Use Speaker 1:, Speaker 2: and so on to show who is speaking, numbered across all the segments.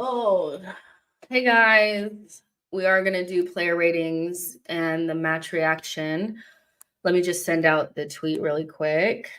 Speaker 1: Oh, hey guys. We are going to do player ratings and the match reaction. Let me just send out the tweet really quick.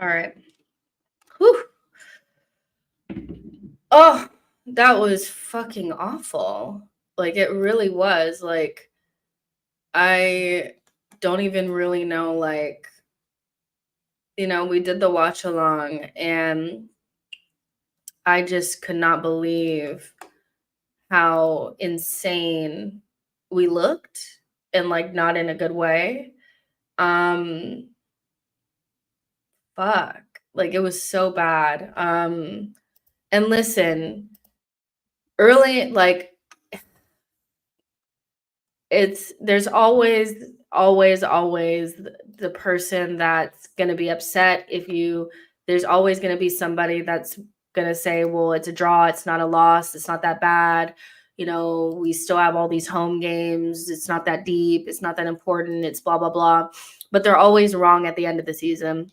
Speaker 1: All right. Whew. Oh, that was fucking awful. Like, it really was. Like, I don't even really know. Like, we did the watch along, and I just could not believe how insane we looked, and like not in a good way. Um Fuck. Like, it was so bad. And listen, early, like, there's always the person that's going to be upset if you there's always going to be somebody that's going to say, well, it's a draw, it's not a loss, it's not that bad. We still have all these home games, it's not that deep, it's not that important, it's blah blah blah. But they're always wrong at the end of the season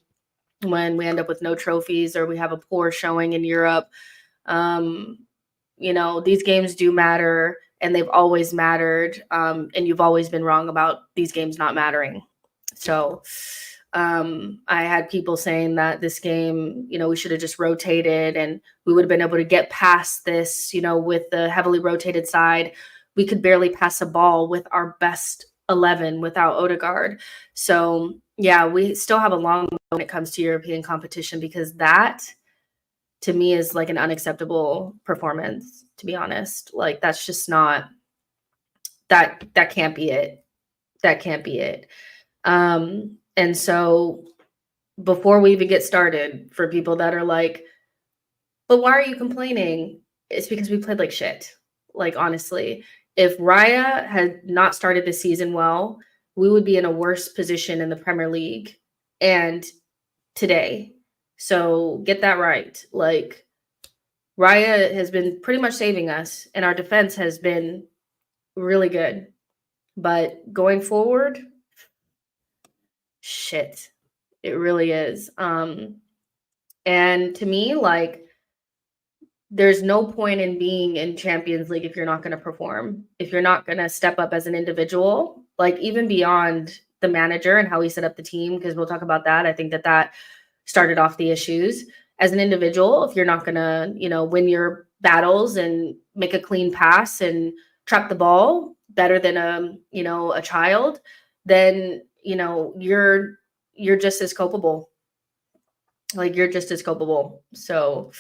Speaker 1: when we end up with no trophies or we have a poor showing in Europe. These games do matter, and they've always mattered. And you've always been wrong about these games not mattering. So I had people saying that this game, we should have just rotated and we would have been able to get past this, with the heavily rotated side. We could barely pass a ball with our best 11 without Odegaard. So yeah, we still have a long way when it comes to European competition, because that to me is like an unacceptable performance, to be honest. Like, that's just not that can't be it. That can't be it. And so before we even get started, for people that are like, but why are you complaining? It's because we played like shit. Like, honestly, if Raya had not started the season well, we would be in a worse position in the Premier League and today. So get that right. Like, Raya has been pretty much saving us, and our defense has been really good. But going forward, shit, it really is. And to me, like, there's no point in being in Champions League if you're not going to perform, if you're not going to step up as an individual, like even beyond the manager and how he set up the team, because we'll talk about that. I think that started off the issues. As an individual, if you're not going to, win your battles and make a clean pass and track the ball better than a child, then, you're just as culpable. Like, you're just as culpable. So,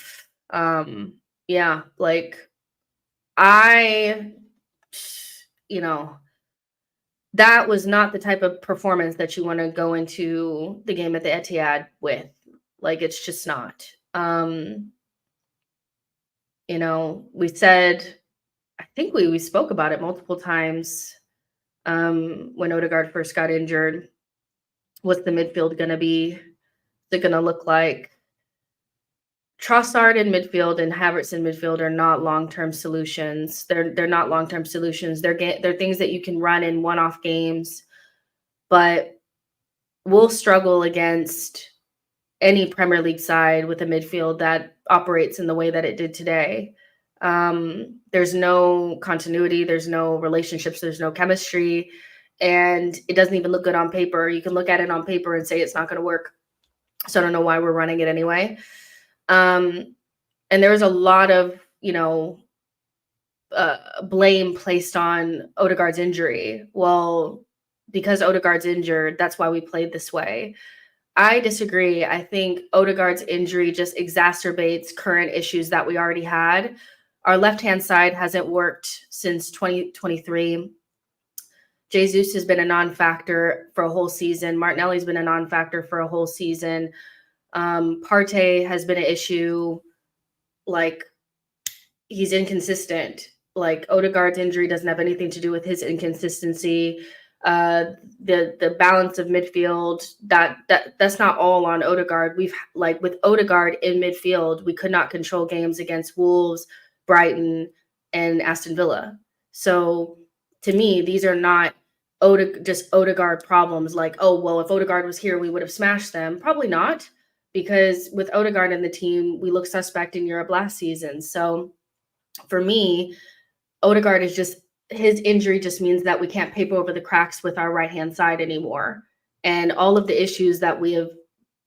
Speaker 1: yeah, like, I, that was not the type of performance that you want to go into the game at the Etihad with. Like, it's just not. We said, I think we spoke about it multiple times when Odegaard first got injured. What's the midfield going to be? What's it going to look like? Trossard in midfield and Havertz in midfield are not long-term solutions. They're not long-term solutions. They're things that you can run in one-off games, but we'll struggle against any Premier League side with a midfield that operates in the way that it did today. There's no continuity, there's no relationships, there's no chemistry, and it doesn't even look good on paper. You can look at it on paper and say it's not going to work. So I don't know why we're running it anyway. And there was a lot of, blame placed on Odegaard's injury. Well, because Odegaard's injured, that's why we played this way. I disagree. I think Odegaard's injury just exacerbates current issues that we already had. Our left-hand side hasn't worked since 2023. Jesus has been a non-factor for a whole season. Martinelli's been a non-factor for a whole season. Partey has been an issue. Like, he's inconsistent. Like, Odegaard's injury doesn't have anything to do with his inconsistency. The balance of midfield, that's not all on Odegaard. We've, like, with Odegaard in midfield, we could not control games against Wolves, Brighton, and Aston Villa. So to me, these are not just Odegaard problems. Like, oh, well, if Odegaard was here, we would have smashed them. Probably not, because with Odegaard in the team, we look suspect in Europe last season. So for me, Odegaard is just, his injury just means that we can't paper over the cracks with our right-hand side anymore. And all of the issues that we have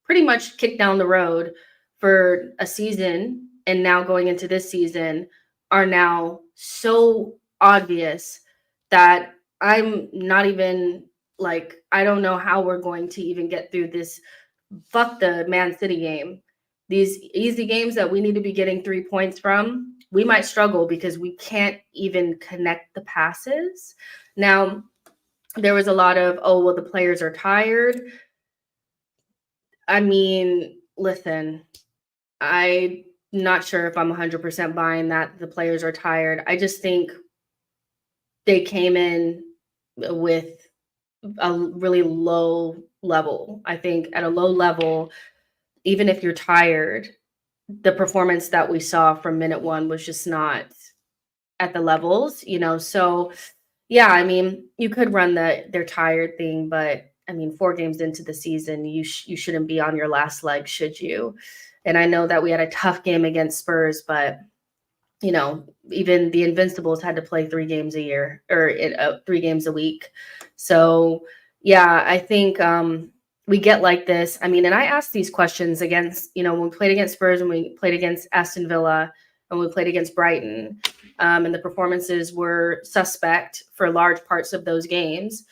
Speaker 1: pretty much kicked down the road for a season and now going into this season are now so obvious that I'm not even, like, I don't know how we're going to even get through this. Fuck the Man City game. These easy games that we need to be getting 3 points from, we might struggle because we can't even connect the passes. Now, there was a lot of, oh, well, the players are tired. I mean, listen, I'm not sure if I'm 100% buying that the players are tired. I just think they came in with a really low level. I think at a low level, even if you're tired, the performance that we saw from minute one was just not at the levels, So, yeah, I mean, you could run they're tired thing, but I mean, 4 games into the season, you shouldn't be on your last leg, should you? And I know that we had a tough game against Spurs, but even the Invincibles had to play 3 games a year, or 3 games a week. So, yeah, I think we get like this. I mean, and I asked these questions against, when we played against Spurs and we played against Aston Villa and we played against Brighton, and the performances were suspect for large parts of those games.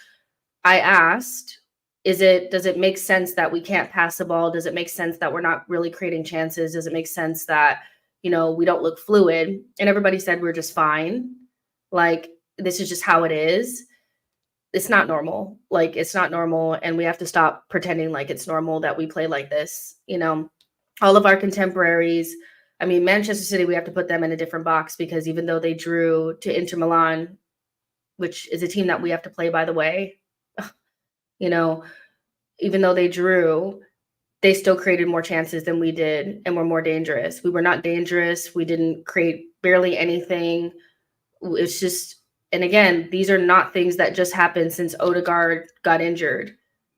Speaker 1: I asked, does it make sense that we can't pass the ball? Does it make sense that we're not really creating chances? Does it make sense that, we don't look fluid? And everybody said we're just fine. Like, this is just how it is. It's not normal. Like, it's not normal. And we have to stop pretending like it's normal that we play like this. All of our contemporaries, I mean, Manchester City, we have to put them in a different box, because even though they drew to Inter Milan, which is a team that we have to play, by the way, even though they drew, they still created more chances than we did and were more dangerous. We were not dangerous. We didn't create barely anything. It's just, and again, these are not things that just happened since Odegaard got injured.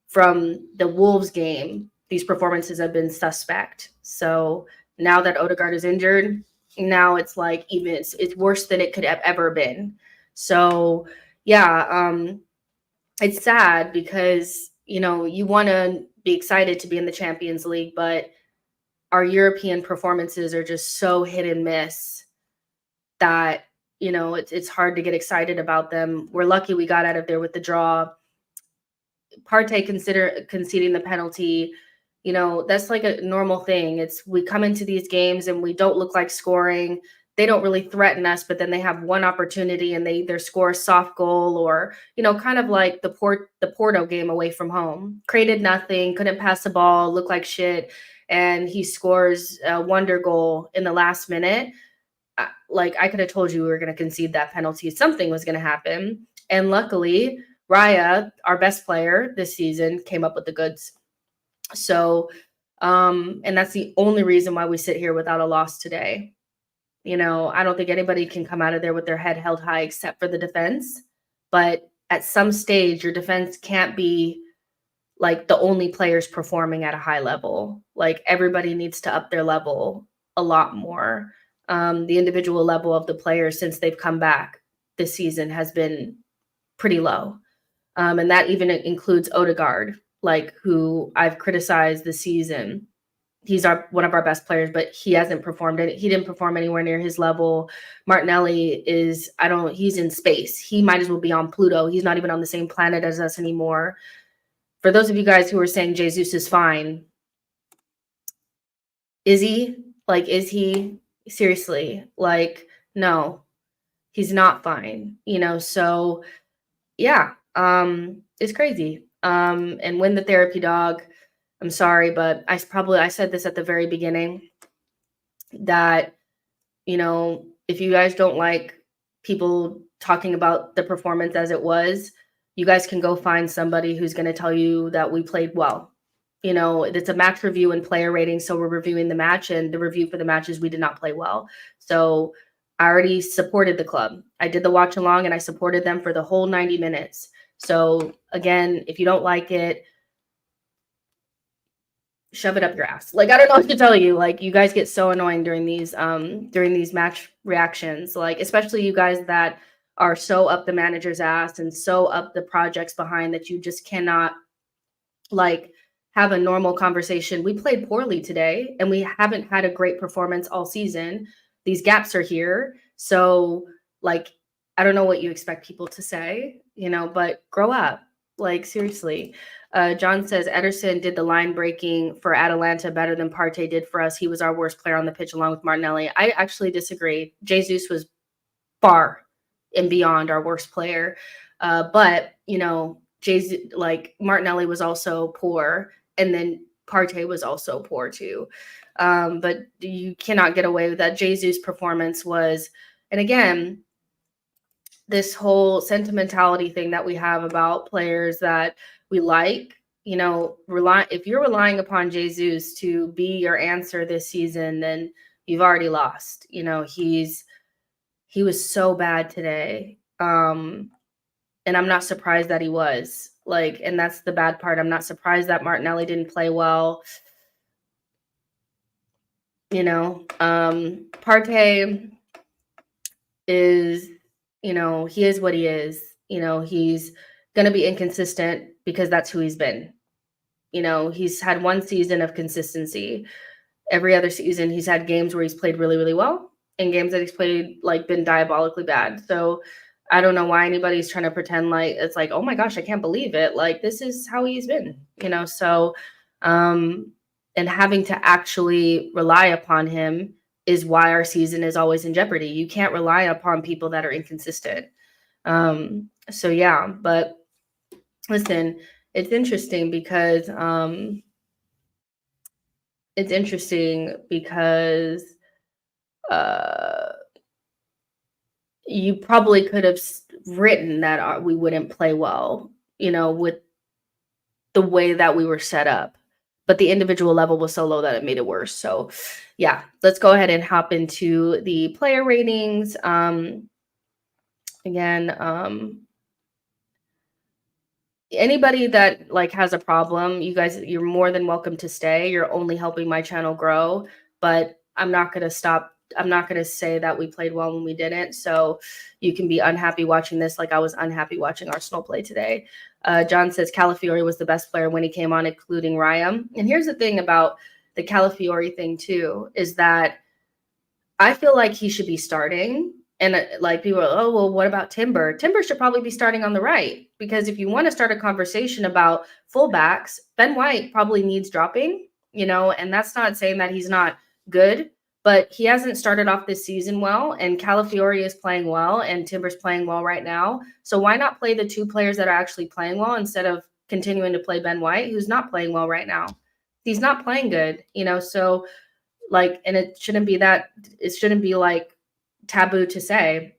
Speaker 1: From the Wolves game, these performances have been suspect. So now that Odegaard is injured, now it's like even it's worse than it could have ever been. So yeah, it's sad because you want to be excited to be in the Champions League, but our European performances are just so hit and miss that it's hard to get excited about them. We're lucky we got out of there with the draw. Partey conceding the penalty, that's like a normal thing. We come into these games and we don't look like scoring. They don't really threaten us, but then they have one opportunity and they either score a soft goal or, kind of like the Porto game away from home. Created nothing, couldn't pass the ball, looked like shit, and he scores a wonder goal in the last minute. Like, I could have told you we were going to concede that penalty. Something was going to happen. And luckily, Raya, our best player this season, came up with the goods. So, and that's the only reason why we sit here without a loss today. I don't think anybody can come out of there with their head held high except for the defense. But at some stage, your defense can't be like the only players performing at a high level. Like, everybody needs to up their level a lot more. The individual level of the players since they've come back this season has been pretty low. And that even includes Odegaard, like, who I've criticized this season. He's one of our best players, but he hasn't performed it. He didn't perform anywhere near his level. Martinelli he's in space. He might as well be on Pluto. He's not even on the same planet as us anymore. For those of you guys who are saying Jesus is fine, is he? Like, is he? Seriously? Like, no, he's not fine. So yeah, is crazy. And when the therapy dog, I'm sorry, but I said this at the very beginning that, if you guys don't like people talking about the performance as it was, you guys can go find somebody who's going to tell you that we played well. It's a match review and player rating. So we're reviewing the match, and the review for the match is we did not play well. So I already supported the club. I did the watch along and I supported them for the whole 90 minutes. So again, if you don't like it, shove it up your ass. Like, I don't know what to tell you. Like, you guys get so annoying during these match reactions. Like, especially you guys that are so up the manager's ass and so up the projects behind that you just cannot like have a normal conversation. We played poorly today and we haven't had a great performance all season. These gaps are here. So like, I don't know what you expect people to say, but grow up. Like, seriously. John says Ederson did the line breaking for Atalanta better than Partey did for us. He was our worst player on the pitch along with Martinelli. I actually disagree. Jesus was far and beyond our worst player. But, Jesus, like Martinelli was also poor, and then Partey was also poor too. But you cannot get away with that. Jesus' performance was, and again, this whole sentimentality thing that we have about players that we like, if you're relying upon Jesus to be your answer this season, then you've already lost. He was so bad today. And I'm not surprised that he was. Like, and that's the bad part. I'm not surprised that Martinelli didn't play well. Partey is, he is what he is. He's going to be inconsistent because that's who he's been. He's had one season of consistency. Every other season, he's had games where he's played really, really well and games that he's played, like, been diabolically bad. So I don't know why anybody's trying to pretend like it's like, oh my gosh, I can't believe it. Like, this is how he's been, so, and having to actually rely upon him is why our season is always in jeopardy. You can't rely upon people that are inconsistent. So yeah, but listen, it's interesting because you probably could have written that we wouldn't play well, with the way that we were set up. But the individual level was so low that it made it worse. So yeah, let's go ahead and hop into the player ratings. Anybody that like has a problem, you guys, you're more than welcome to stay. You're only helping my channel grow, but I'm not going to stop. I'm not going to say that we played well when we didn't. So you can be unhappy watching this like I was unhappy watching Arsenal play today. John says Calafiori was the best player when he came on, including Raya. And here's the thing about the Calafiori thing too, is that I feel like he should be starting. And like people are, oh, well, what about Timber? Timber should probably be starting on the right, because if you want to start a conversation about fullbacks, Ben White probably needs dropping, and that's not saying that he's not good, but he hasn't started off this season well, and Calafiori is playing well, and Timber's playing well right now. So why not play the two players that are actually playing well instead of continuing to play Ben White, who's not playing well right now? He's not playing good, so like, and it shouldn't be like taboo to say,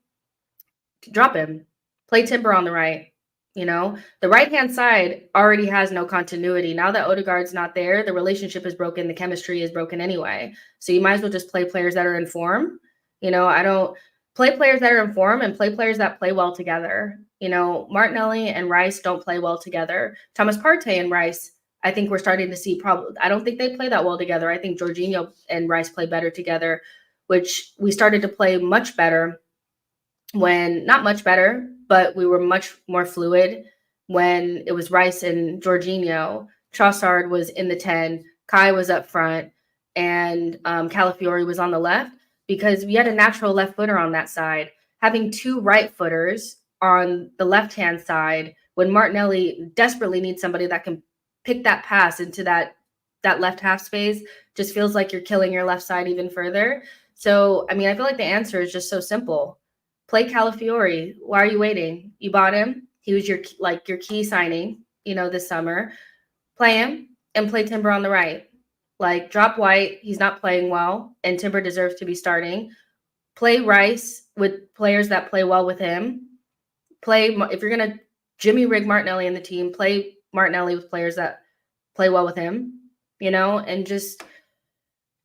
Speaker 1: drop him, play Timber on the right. The right-hand side already has no continuity. Now that Odegaard's not there, the relationship is broken. The chemistry is broken anyway. So you might as well just play players that are in form. I don't play players that are in form and play players that play well together. Martinelli and Rice don't play well together. Thomas Partey and Rice, I think we're starting to see I don't think they play that well together. I think Jorginho and Rice play better together, which we started to play much better not much better, but we were much more fluid when it was Rice and Jorginho. Trossard was in the 10, Kai was up front, and Calafiori was on the left, because we had a natural left footer on that side. Having two right footers on the left-hand side when Martinelli desperately needs somebody that can pick that pass into that left half space just feels like you're killing your left side even further. So, I feel like the answer is just so simple. Play Calafiori. Why are you waiting? You bought him. He was your key signing, this summer. Play him and play Timber on the right. Like, drop White. He's not playing well, and Timber deserves to be starting. Play Rice with players that play well with him. If you're going to Jimmy rig Martinelli in the team, play Martinelli with players that play well with him, and just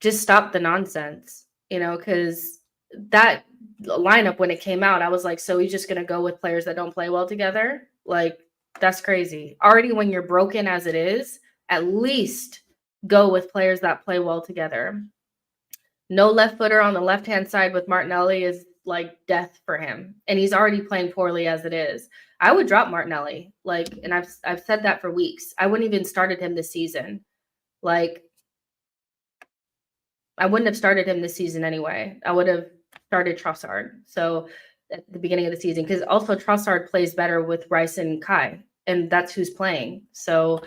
Speaker 1: stop the nonsense, because that lineup, when it came out, I was like, so he's just going to go with players that don't play well together? Like, that's crazy. Already when you're broken as it is, at least go with players that play well together. No left footer on the left-hand side with Martinelli is like death for him. And he's already playing poorly as it is. I would drop Martinelli. And I've said that for weeks. I wouldn't even started him this season. I wouldn't have started him this season anyway. I would have started Trossard. So at the beginning of the season, because also Trossard plays better with Rice and Kai, and that's who's playing. So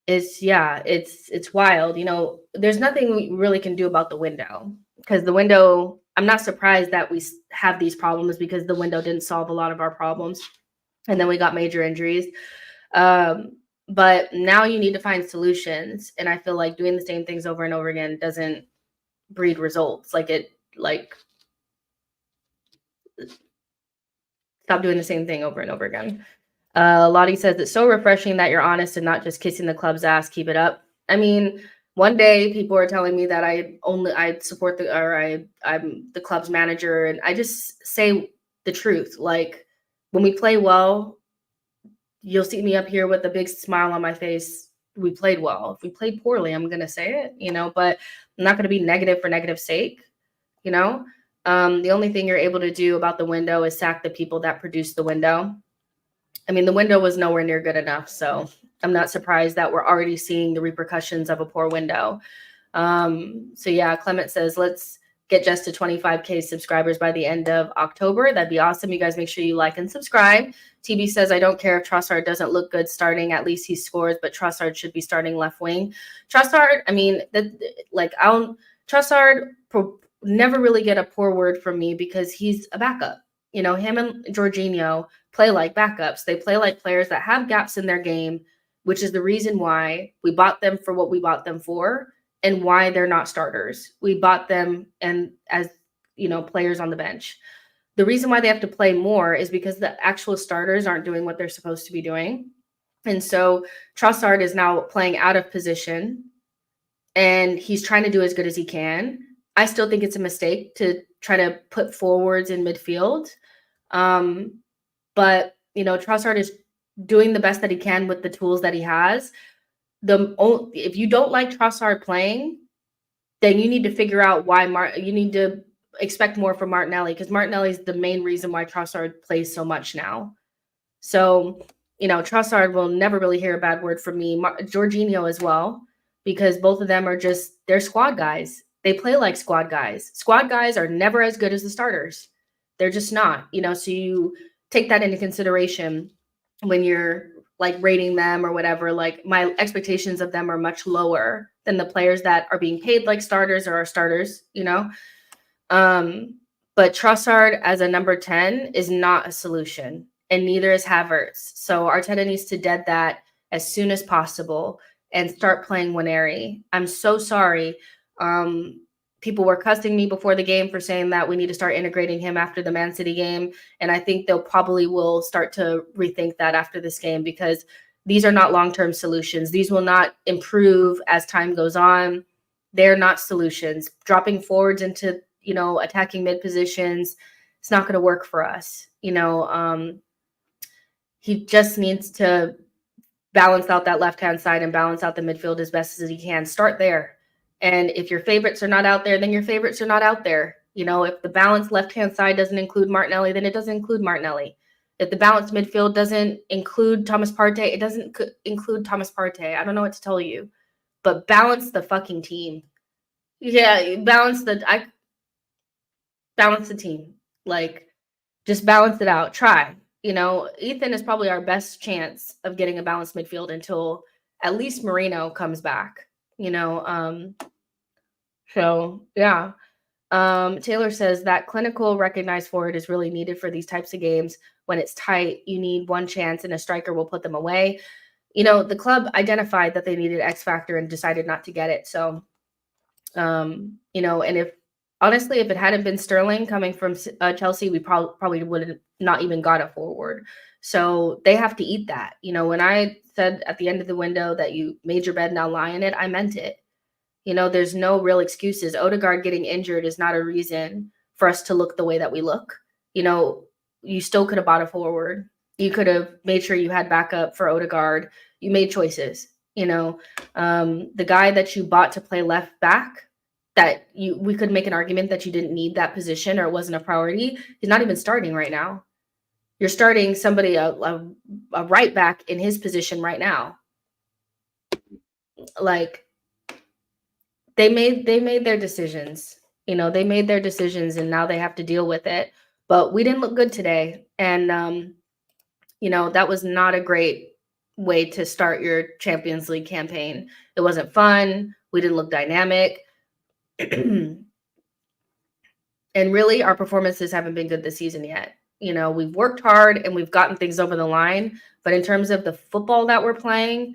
Speaker 1: it's wild. There's nothing we really can do about the window, because the window, I'm not surprised that we have these problems, because the window didn't solve a lot of our problems. And then we got major injuries. But now you need to find solutions. And I feel like doing the same things over and over again doesn't breed results. Stop doing the same thing over and over again. Lottie says, it's so refreshing that you're honest and not just kissing the club's ass. Keep it up. I mean, one day people are telling me that I support I'm the club's manager, and I just say the truth. Like, when we play well, you'll see me up here with a big smile on my face. We played well. If we played poorly, I'm going to say it, but I'm not going to be negative for negative sake, The only thing you're able to do about the window is sack the people that produce the window. I mean, the window was nowhere near good enough, so I'm not surprised that we're already seeing the repercussions of a poor window. Clement says, let's get Jess to 25K subscribers by the end of October. That'd be awesome. You guys make sure you like and subscribe. TB says, I don't care if Trossard doesn't look good starting. At least he scores, but Trossard should be starting left wing. Trossard, I mean, Trossard never really get a poor word from me, because he's a backup. Him and Jorginho play like backups. They play like players that have gaps in their game, which is the reason why we bought them for what we bought them for, and why they're not starters. We bought them as players on the bench. The reason why they have to play more is because the actual starters aren't doing what they're supposed to be doing. And so Trossard is now playing out of position, and he's trying to do as good as he can. I still think it's a mistake to try to put forwards in midfield. But Trossard is doing the best that he can with the tools that he has. If you don't like Trossard playing, then you need to figure out why you need to expect more from Martinelli, because Martinelli is the main reason why Trossard plays so much now. So, Trossard will never really hear a bad word from me. Jorginho as well, because both of them they're squad guys. They play like squad guys. Squad guys are never as good as the starters. They're just not, so you take that into consideration when you're rating them or whatever. My expectations of them are much lower than the players that are being paid like starters or are starters, But Trossard as a number 10 is not a solution, and neither is Havertz. So Arteta needs to dead that as soon as possible and start playing Nwaneri. I'm so sorry. People were cussing me before the game for saying that we need to start integrating him after the Man City game. And I think they'll probably will start to rethink that after this game, because these are not long-term solutions. These will not improve as time goes on. They're not solutions. Dropping forwards into, attacking mid positions, it's not going to work for us. He just needs to balance out that left-hand side and balance out the midfield as best as he can. Start there. And if your favorites are not out there, then your favorites are not out there. If the balanced left-hand side doesn't include Martinelli, then it doesn't include Martinelli. If the balanced midfield doesn't include Thomas Partey, it doesn't include Thomas Partey. I don't know what to tell you, but balance the fucking team. Yeah, balance the team. Just balance it out. Try. Ethan is probably our best chance of getting a balanced midfield until at least Moreno comes back. So yeah. Taylor says that clinical recognized forward is really needed for these types of games when it's tight, you need one chance and a striker will put them away. The club identified that they needed X factor and decided not to get it. So, and if it hadn't been Sterling coming from Chelsea, we probably would have not even got a forward. So they have to eat that. When I said at the end of the window that you made your bed, now lie in it, I meant it. There's no real excuses. Odegaard getting injured is not a reason for us to look the way that we look. You still could have bought a forward. You could have made sure you had backup for Odegaard. You made choices. The guy that you bought to play left back, we could make an argument that you didn't need that position or it wasn't a priority. He's not even starting right now. You're starting somebody, a right back in his position right now. Like, they made their decisions. They made their decisions and now they have to deal with it. But we didn't look good today. And, that was not a great way to start your Champions League campaign. It wasn't fun. We didn't look dynamic. And really, our performances haven't been good this season yet. We've worked hard and we've gotten things over the line. But in terms of the football that we're playing,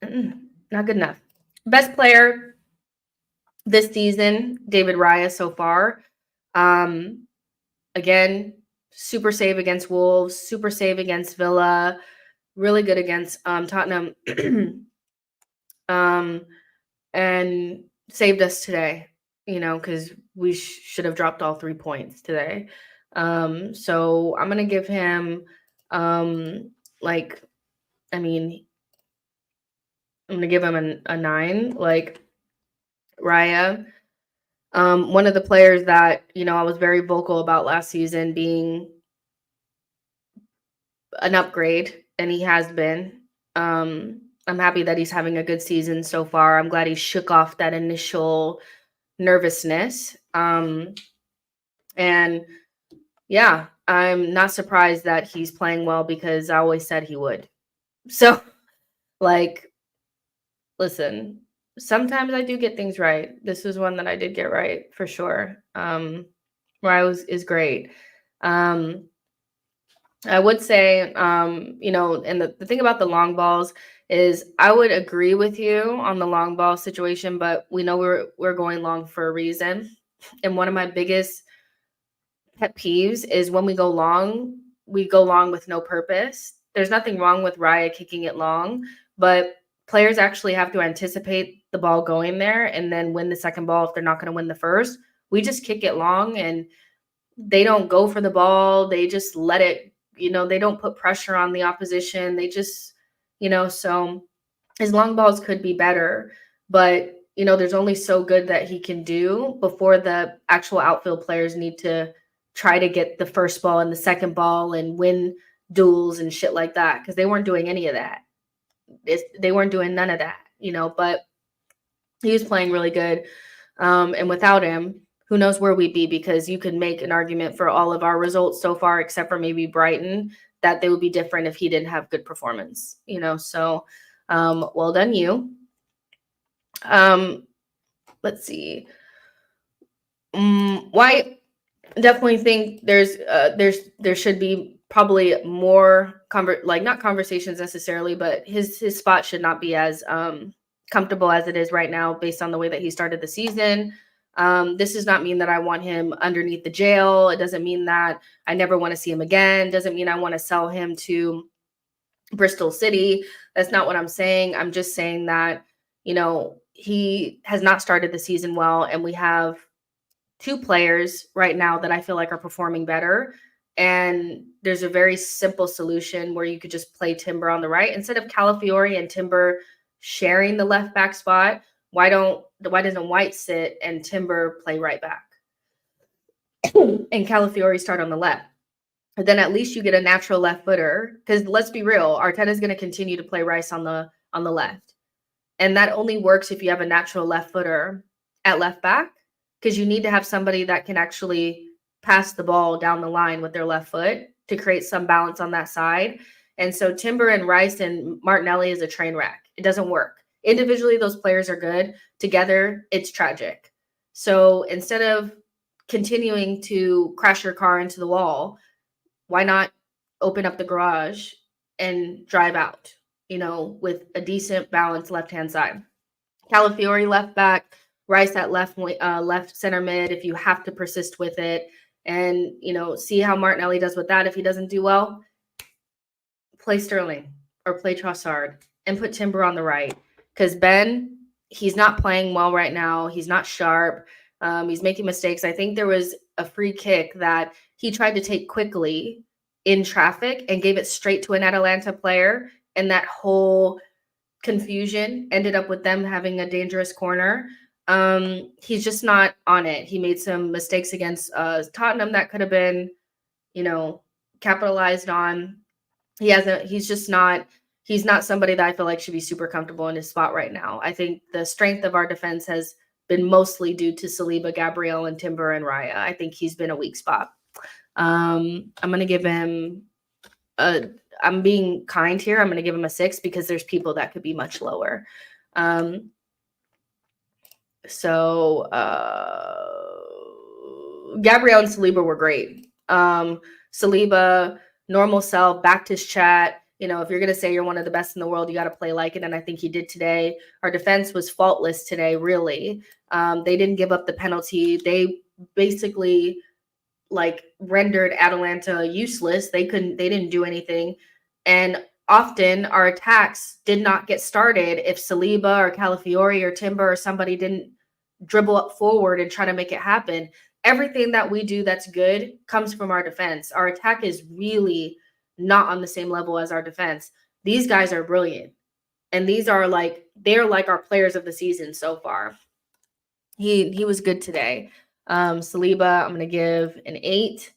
Speaker 1: not good enough. Best player this season, David Raya so far. Again, super save against Wolves, super save against Villa, really good against Tottenham, and saved us today, because we should have dropped all 3 points today. So I'm going to give him, I'm going to give him a 9, like Raya. One of the players that, I was very vocal about last season being an upgrade, and he has been. I'm happy that he's having a good season so far. I'm glad he shook off that initial nervousness. And yeah, I'm not surprised that he's playing well because I always said he would. So, listen, sometimes I do get things right. This was one that I did get right for sure. Raya is great. I would say, and the thing about the long balls is I would agree with you on the long ball situation, but we know we're going long for a reason. And one of my biggest pet peeves is when we go long with no purpose. There's nothing wrong with Raya kicking it long, but players actually have to anticipate the ball going there and then win the second ball if they're not going to win the first. We just kick it long and they don't go for the ball. They just let it, they don't put pressure on the opposition. They just, so his long balls could be better, but, there's only so good that he can do before the actual outfield players need to try to get the first ball and the second ball and win duels and shit like that, because they weren't doing any of that. They weren't doing none of that, but he was playing really good. And without him, who knows where we'd be, because you could make an argument for all of our results so far, except for maybe Brighton, that they would be different if he didn't have good performance, so well done you. Let's see. Why definitely think there should be probably more not conversations necessarily, but his spot should not be as comfortable as it is right now based on the way that he started the season. This does not mean that I want him underneath the jail. It doesn't mean that I never want to see him again. Doesn't mean I want to sell him to Bristol City. That's not what I'm saying. I'm just saying that, he has not started the season well, and we have 2 players right now that I feel like are performing better. And there's a very simple solution where you could just play Timber on the right instead of Calafiori and Timber sharing the left back spot. Why doesn't White sit and Timber play right back and Calafiori start on the left? But then at least you get a natural left footer, because let's be real, Arteta is going to continue to play Rice on the left. And that only works if you have a natural left footer at left back, because you need to have somebody that can actually pass the ball down the line with their left foot to create some balance on that side. And so Timber and Rice and Martinelli is a train wreck. It doesn't work. Individually, those players are good. Together, it's tragic. So instead of continuing to crash your car into the wall, why not open up the garage and drive out, with a decent balanced left-hand side? Calafiori left back, Rice at left center mid if you have to persist with it, and see how Martinelli does with that. If he doesn't do well, play Sterling or play Trossard and put Timber on the right, because Ben, he's not playing well right now. He's not sharp. He's making mistakes. I think there was a free kick that he tried to take quickly in traffic and gave it straight to an Atalanta player, and that whole confusion ended up with them having a dangerous corner. He's just not on it. He made some mistakes against Tottenham that could have been, capitalized on. He's not somebody that I feel like should be super comfortable in his spot right now. I think the strength of our defense has been mostly due to Saliba, Gabriel, and Timber and Raya. I think he's been a weak spot. I'm going to give him I'm being kind here. I'm going to give him a 6 because there's people that could be much lower. So Gabriel and Saliba were great. Saliba, normal self, backed his chat. If you're going to say you're one of the best in the world, you got to play like it. And I think he did today. Our defense was faultless today, really. They didn't give up the penalty. They basically rendered Atalanta useless. They didn't do anything. And often our attacks did not get started if Saliba or Calafiori or Timber or somebody didn't dribble up forward and try to make it happen. Everything that we do that's good comes from our defense. Our attack is really not on the same level as our defense. These guys are brilliant. And they're like our players of the season so far. He was good today. Saliba, I'm going to give an 8.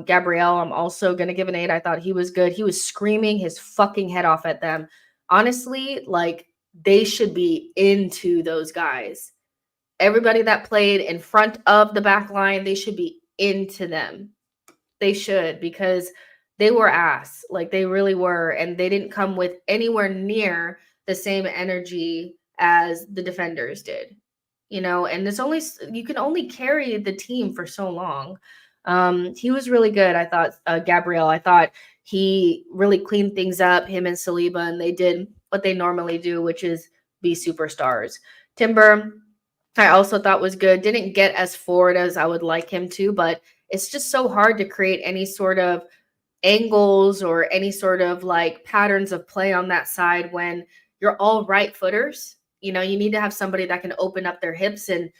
Speaker 1: Gabriel, I'm also going to give an 8. I thought he was good. He was screaming his fucking head off at them. Honestly, they should be into those guys. Everybody that played in front of the back line, they should be into them. They should, because they were ass. They really were. And they didn't come with anywhere near the same energy as the defenders did. And you can only carry the team for so long. He was really good. I thought Gabriel, I thought he really cleaned things up, him and Saliba, and they did what they normally do, which is be superstars. Timber, I also thought was good. Didn't get as forward as I would like him to, but it's just so hard to create any sort of angles or any sort of patterns of play on that side when you're all right footers. You need to have somebody that can open up their hips and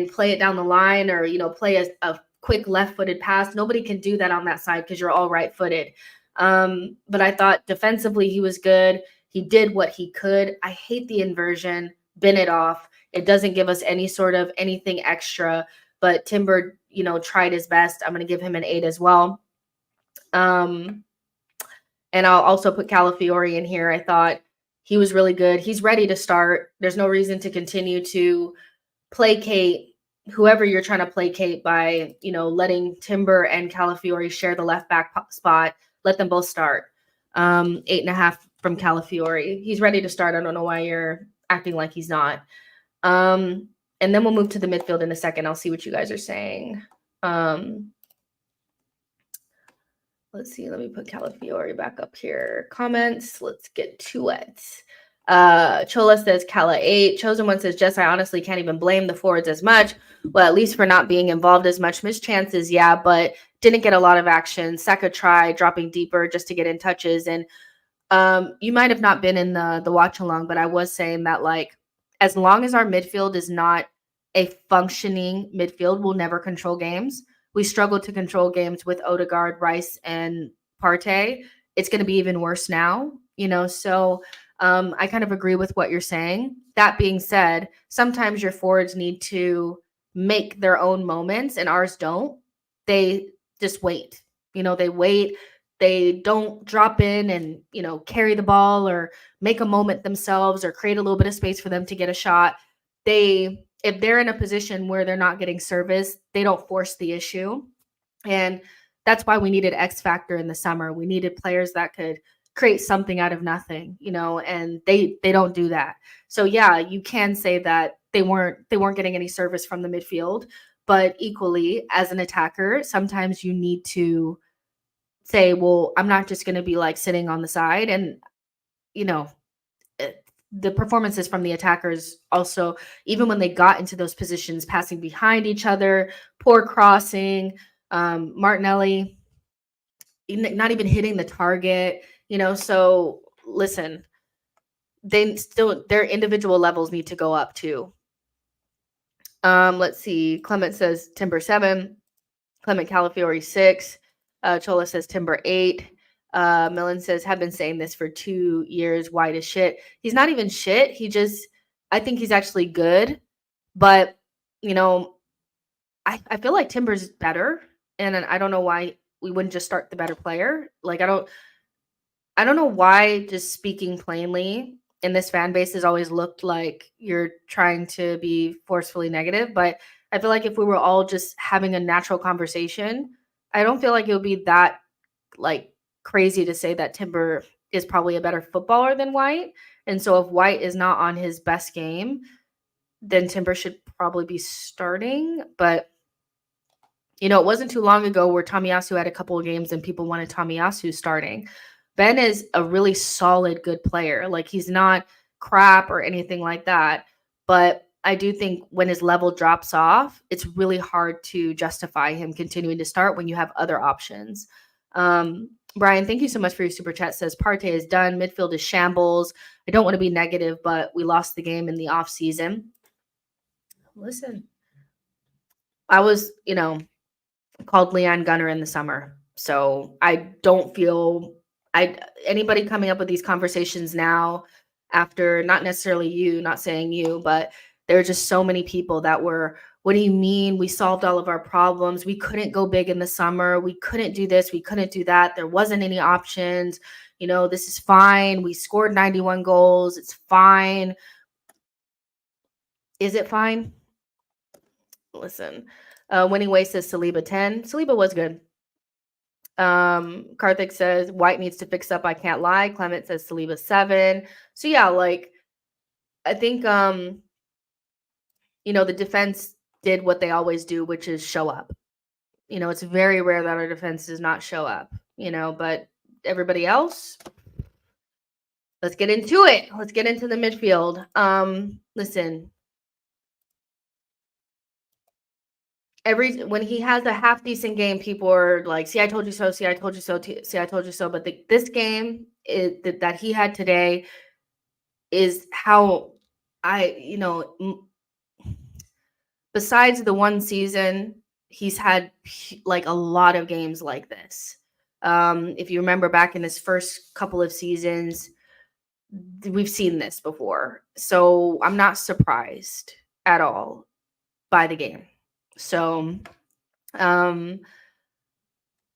Speaker 1: play it down the line, or, play a quick left-footed pass. Nobody can do that on that side because you're all right-footed. But I thought defensively he was good. He did what he could. I hate the inversion. Bin it off. It doesn't give us any sort of anything extra. But Timber, tried his best. I'm going to give him an 8 as well. And I'll also put Calafiori in here. I thought he was really good. He's ready to start. There's no reason to continue to placate whoever you're trying to placate by, letting Timber and Calafiori share the left back spot. Let them both start. 8.5 from Calafiori. He's ready to start. I don't know why you're acting like he's not. And then we'll move to the midfield in a second. I'll see what you guys are saying. Let's see. Let me put Calafiori back up here. Comments. Let's get to it. Chola says Cala 8. Chosen One says, Jess, I honestly can't even blame the forwards as much. Well, at least for not being involved as much. Missed chances, yeah, but didn't get a lot of action. Saka tried dropping deeper just to get in touches. And you might have not been in the watch along, but I was saying that as long as our midfield is not a functioning midfield, we'll never control games. We struggled to control games with Odegaard, Rice, and Partey. It's going to be even worse now, so I kind of agree with what you're saying. That being said, sometimes your forwards need to make their own moments and ours don't. They just wait. They wait. They don't drop in and, carry the ball or make a moment themselves or create a little bit of space for them to get a shot. If they're in a position where they're not getting service, they don't force the issue. And that's why we needed X factor in the summer. We needed players that could create something out of nothing, and they don't do that. So yeah, you can say that they weren't getting any service from the midfield, But equally, as an attacker, sometimes you need to say, well, I'm not just going to be like sitting on the side. And, you know, the performances from the attackers also, even when they got into those positions, passing behind each other, poor crossing, Martinelli not even hitting the target, so listen, their individual levels need to go up too. Let's see. Clement says Timber 7, Clement Calafiore 6, Chola says Timber 8. Millen says, have been saying this for 2 years. White as shit. He's not even shit. I think he's actually good. But, I feel like Timber's better. And I don't know why we wouldn't just start the better player. Like, I don't know why, just speaking plainly, in this fan base has always looked like you're trying to be forcefully negative. But I feel like if we were all just having a natural conversation, I don't feel like it would be that like crazy to say that Timber is probably a better footballer than White. And so if White is not on his best game, then Timber should probably be starting. But, it wasn't too long ago where Tomiyasu had a couple of games and people wanted Tomiyasu starting. Ben is a really solid, good player. Like, he's not crap or anything like that. But I do think when his level drops off, it's really hard to justify him continuing to start when you have other options. Brian, thank you so much for your super chat. Says Partey is done. Midfield is shambles. I don't want to be negative, but we lost the game in the off season. Listen, I was, called Leon Gunner in the summer. So I don't feel anybody coming up with these conversations now after, not necessarily you, not saying you, but there are just so many people that were, what do you mean? We solved all of our problems. We couldn't go big in the summer. We couldn't do this. We couldn't do that. There wasn't any options. This is fine. We scored 91 goals. It's fine. Is it fine? Listen, Winning Way says Saliba 10. Saliba was good. Karthik says White needs to fix up. I can't lie. Clement says Saliba 7. So yeah, like, I think, the defense did what they always do, which is show up. It's very rare that our defense does not show up, but everybody else, let's get into it. Let's get into the midfield. Listen, when he has a half decent game, people are like, see, I told you so. See, I told you so. See, I told you so. But this game that he had today is how besides the one season, he's had like a lot of games like this. If you remember back in his first couple of seasons, we've seen this before. So I'm not surprised at all by the game. So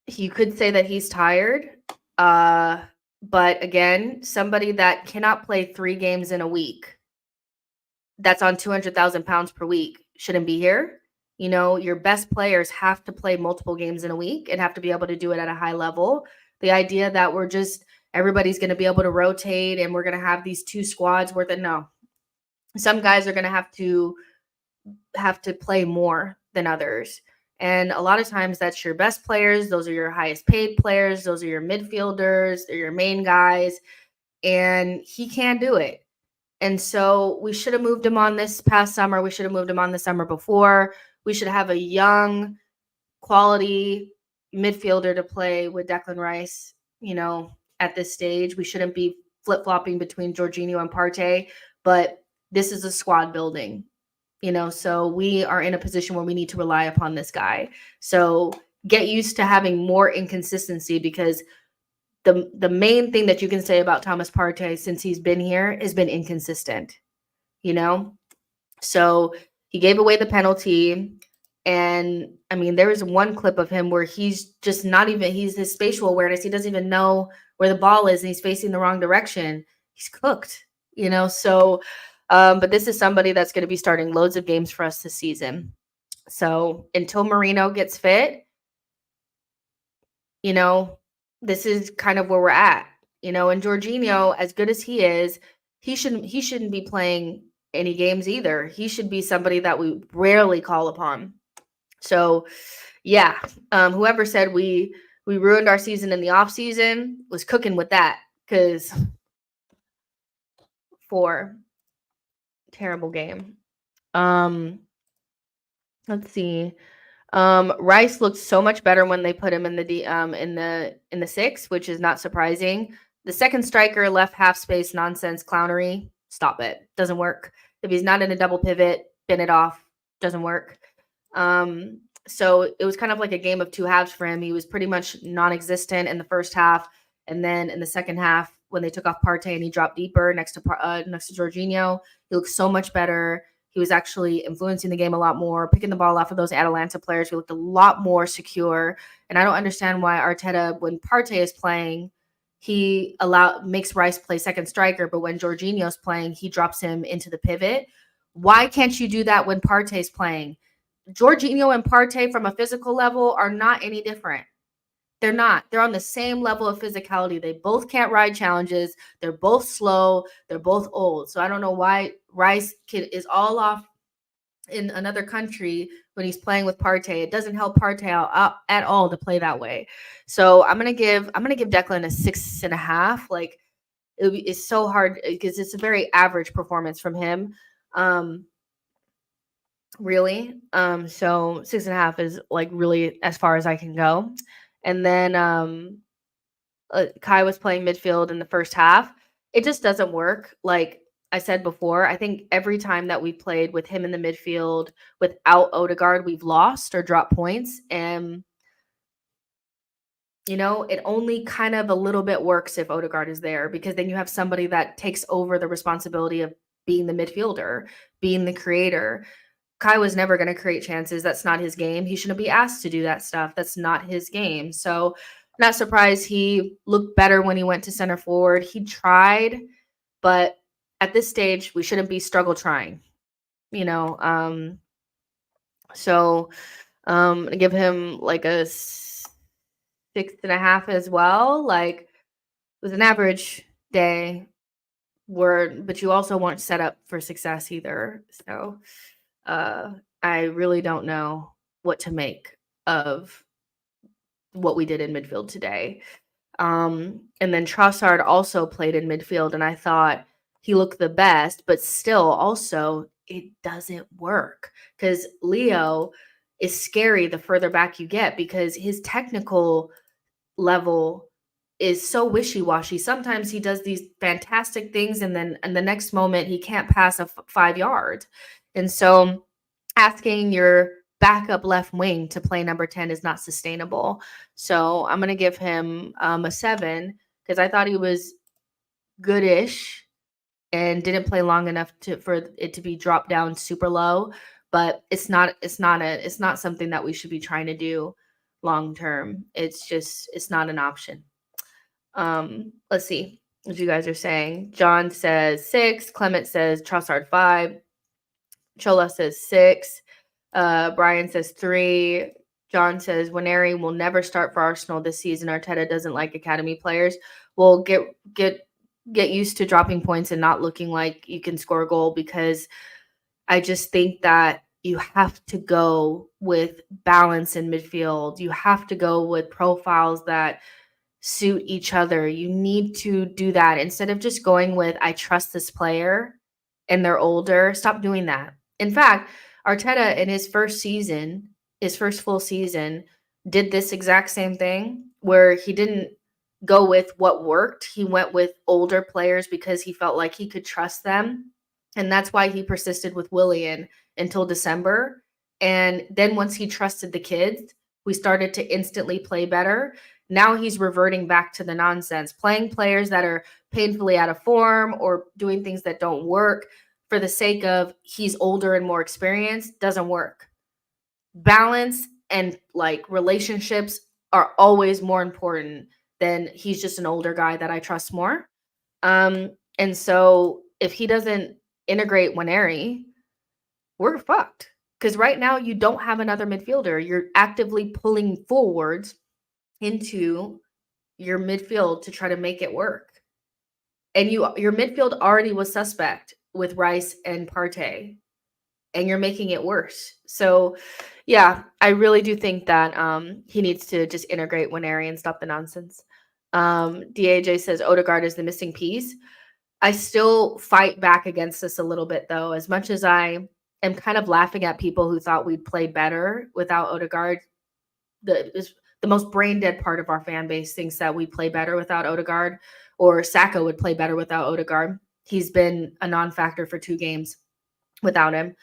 Speaker 1: you could say that he's tired. But again, somebody that cannot play 3 games in a week, that's on 200,000 pounds per week, shouldn't be here. Your best players have to play multiple games in a week and have to be able to do it at a high level. The idea that everybody's going to be able to rotate and we're going to have these 2 squads worth it. No, some guys are going to have to play more than others. And a lot of times that's your best players. Those are your highest paid players. Those are your midfielders. They're your main guys. And he can't do it. And so we should have moved him on this past summer. We should have moved him on the summer before. We should have a young, quality midfielder to play with Declan Rice, at this stage. We shouldn't be flip-flopping between Jorginho and Partey. But this is a squad building. So we are in a position where we need to rely upon this guy. So get used to having more inconsistency, because the main thing that you can say about Thomas Partey since he's been here has been inconsistent, So he gave away the penalty. And I mean, there was one clip of him where he's just he's his spatial awareness. He doesn't even know where the ball is and he's facing the wrong direction. He's cooked, so but this is somebody that's going to be starting loads of games for us this season. So until Marino gets fit, this is kind of where we're at. And Jorginho, as good as he is, he shouldn't be playing any games either. He should be somebody that we rarely call upon. So yeah, whoever said we ruined our season in the off season was cooking with that, because for terrible game. Let's see. Rice looked so much better when they put him in the six, which is not surprising. The second striker left half space nonsense clownery. Stop it. Doesn't work. If he's not in a double pivot, bin it off. Doesn't work. So it was kind of like a game of two halves for him. He was pretty much non-existent in the first half, and then in the second half, when they took off Partey and he dropped deeper next to Jorginho, he looked so much better. He was actually influencing the game a lot more, picking the ball off of those Atalanta players. He looked a lot more secure. And I don't understand why Arteta, when Partey is playing, he makes Rice play second striker, but when Jorginho's playing, he drops him into the pivot. Why can't you do that when Partey's playing? Jorginho and Partey from a physical level are not any different. They're not. They're on the same level of physicality. They both can't ride challenges. They're both slow. They're both old. So I don't know why Rice is all off in another country when he's playing with Partey. It doesn't help Partey out at all to play that way. So I'm gonna give Declan a 6.5. Like, it's so hard because it's a very average performance from him. Really. So 6.5 is like really as far as I can go. And then Kai was playing midfield in the first half. It just doesn't work. Like I said before, I think every time that we played with him in the midfield without Odegaard, we've lost or dropped points. And, it only kind of a little bit works if Odegaard is there, because then you have somebody that takes over the responsibility of being the midfielder, being the creator. Kai was never going to create chances. That's not his game. He shouldn't be asked to do that stuff. That's not his game. So not surprised he looked better when he went to center forward. He tried, but at this stage, we shouldn't be struggle trying, So I give him like a 6.5 as well. Like, it was an average day, but you also weren't set up for success either. So I really don't know what to make of what we did in midfield today. And then Trossard also played in midfield, and I thought he looked the best, but still also it doesn't work, because Leo is scary the further back you get, because his technical level is so wishy-washy. Sometimes he does these fantastic things, and then in the next moment he can't pass 5 yards. And so asking your backup left wing to play number 10 is not sustainable. So I'm going to give him a 7, because I thought he was goodish and didn't play long enough for it to be dropped down super low. But it's not something that we should be trying to do long term. It's not an option. Let's see what you guys are saying. John says 6. Clement says Trossard 5. Chola says 6. Brian says 3. John says Waneri will never start for Arsenal this season. Arteta doesn't like academy players. Well, get used to dropping points and not looking like you can score a goal, because I just think that you have to go with balance in midfield. You have to go with profiles that suit each other. You need to do that instead of just going with, I trust this player and they're older. Stop doing that. In fact, Arteta in his first full season, did this exact same thing, where he didn't go with what worked. He went with older players because he felt like he could trust them. And that's why he persisted with Willian until December. And then once he trusted the kids, we started to instantly play better. Now he's reverting back to the nonsense, playing players that are painfully out of form or doing things that don't work for the sake of he's older and more experienced. Doesn't work. Balance and like relationships are always more important than he's just an older guy that I trust more. And so if he doesn't integrate Waneri, we're fucked. Because right now you don't have another midfielder. You're actively pulling forwards into your midfield to try to make it work. And your midfield already was suspect with Rice and Partey, and you're making it worse. So Yeah, I really do think that he needs to just integrate Winery and stop the nonsense. DAJ says Odegaard is the missing piece. I still fight back against this a little bit, though. As much as I am kind of laughing at people who thought we'd play better without Odegaard, the most brain dead part of our fan base thinks that we play better without Odegaard, or Saka would play better without Odegaard. He's been a non-factor for 2 games without him.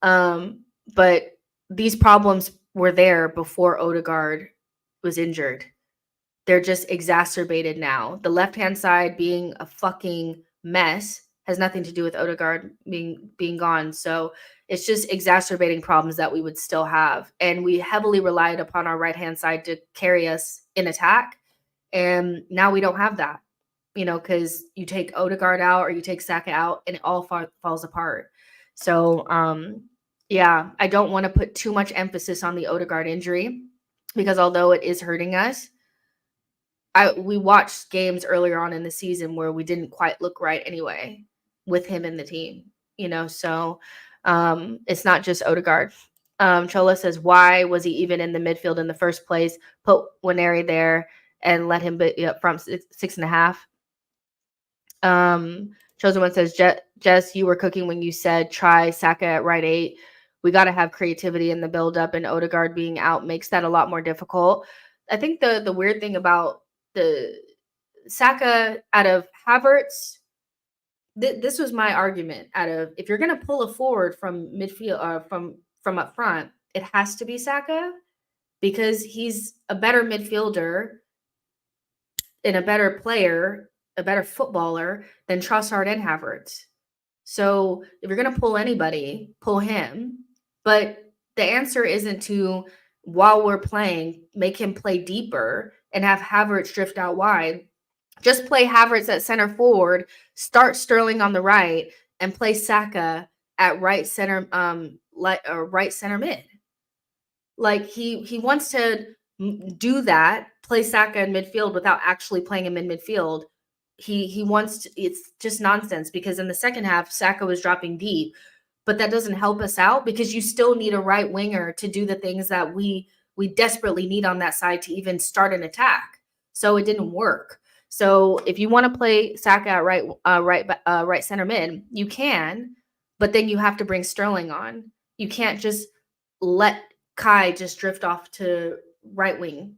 Speaker 1: But these problems were there before Odegaard was injured. They're just exacerbated now. The left-hand side being a fucking mess has nothing to do with Odegaard being gone. So it's just exacerbating problems that we would still have. And we heavily relied upon our right-hand side to carry us in attack. And now we don't have that, because you take Odegaard out or you take Saka out and it all falls apart. So, yeah, I don't want to put too much emphasis on the Odegaard injury because although it is hurting us, we watched games earlier on in the season where we didn't quite look right anyway with him in the team, so it's not just Odegaard. Chola says, why was he even in the midfield in the first place? Put Winery there and let him be up front 6.5. Chosen One says, Jess, you were cooking when you said try Saka at right 8. We got to have creativity in the build-up, and Odegaard being out makes that a lot more difficult. I think the weird thing about the Saka out of Havertz, this was my argument. Out of, if you're going to pull a forward from midfield, from up front, it has to be Saka because he's a better midfielder and a better player, a better footballer than Trossard and Havertz. So if you're going to pull anybody, pull him. But the answer isn't to, while we're playing, make him play deeper and have Havertz drift out wide. Just play Havertz at center forward, start Sterling on the right, and play Saka at right center, right center mid. Like he wants to do that, play Saka in midfield without actually playing him in midfield. He wants to, it's just nonsense because in the second half, Saka was dropping deep, but that doesn't help us out because you still need a right winger to do the things that we desperately need on that side to even start an attack. So it didn't work. So if you want to play Saka at right center mid, you can, but then you have to bring Sterling on. You can't just let Kai just drift off to right wing.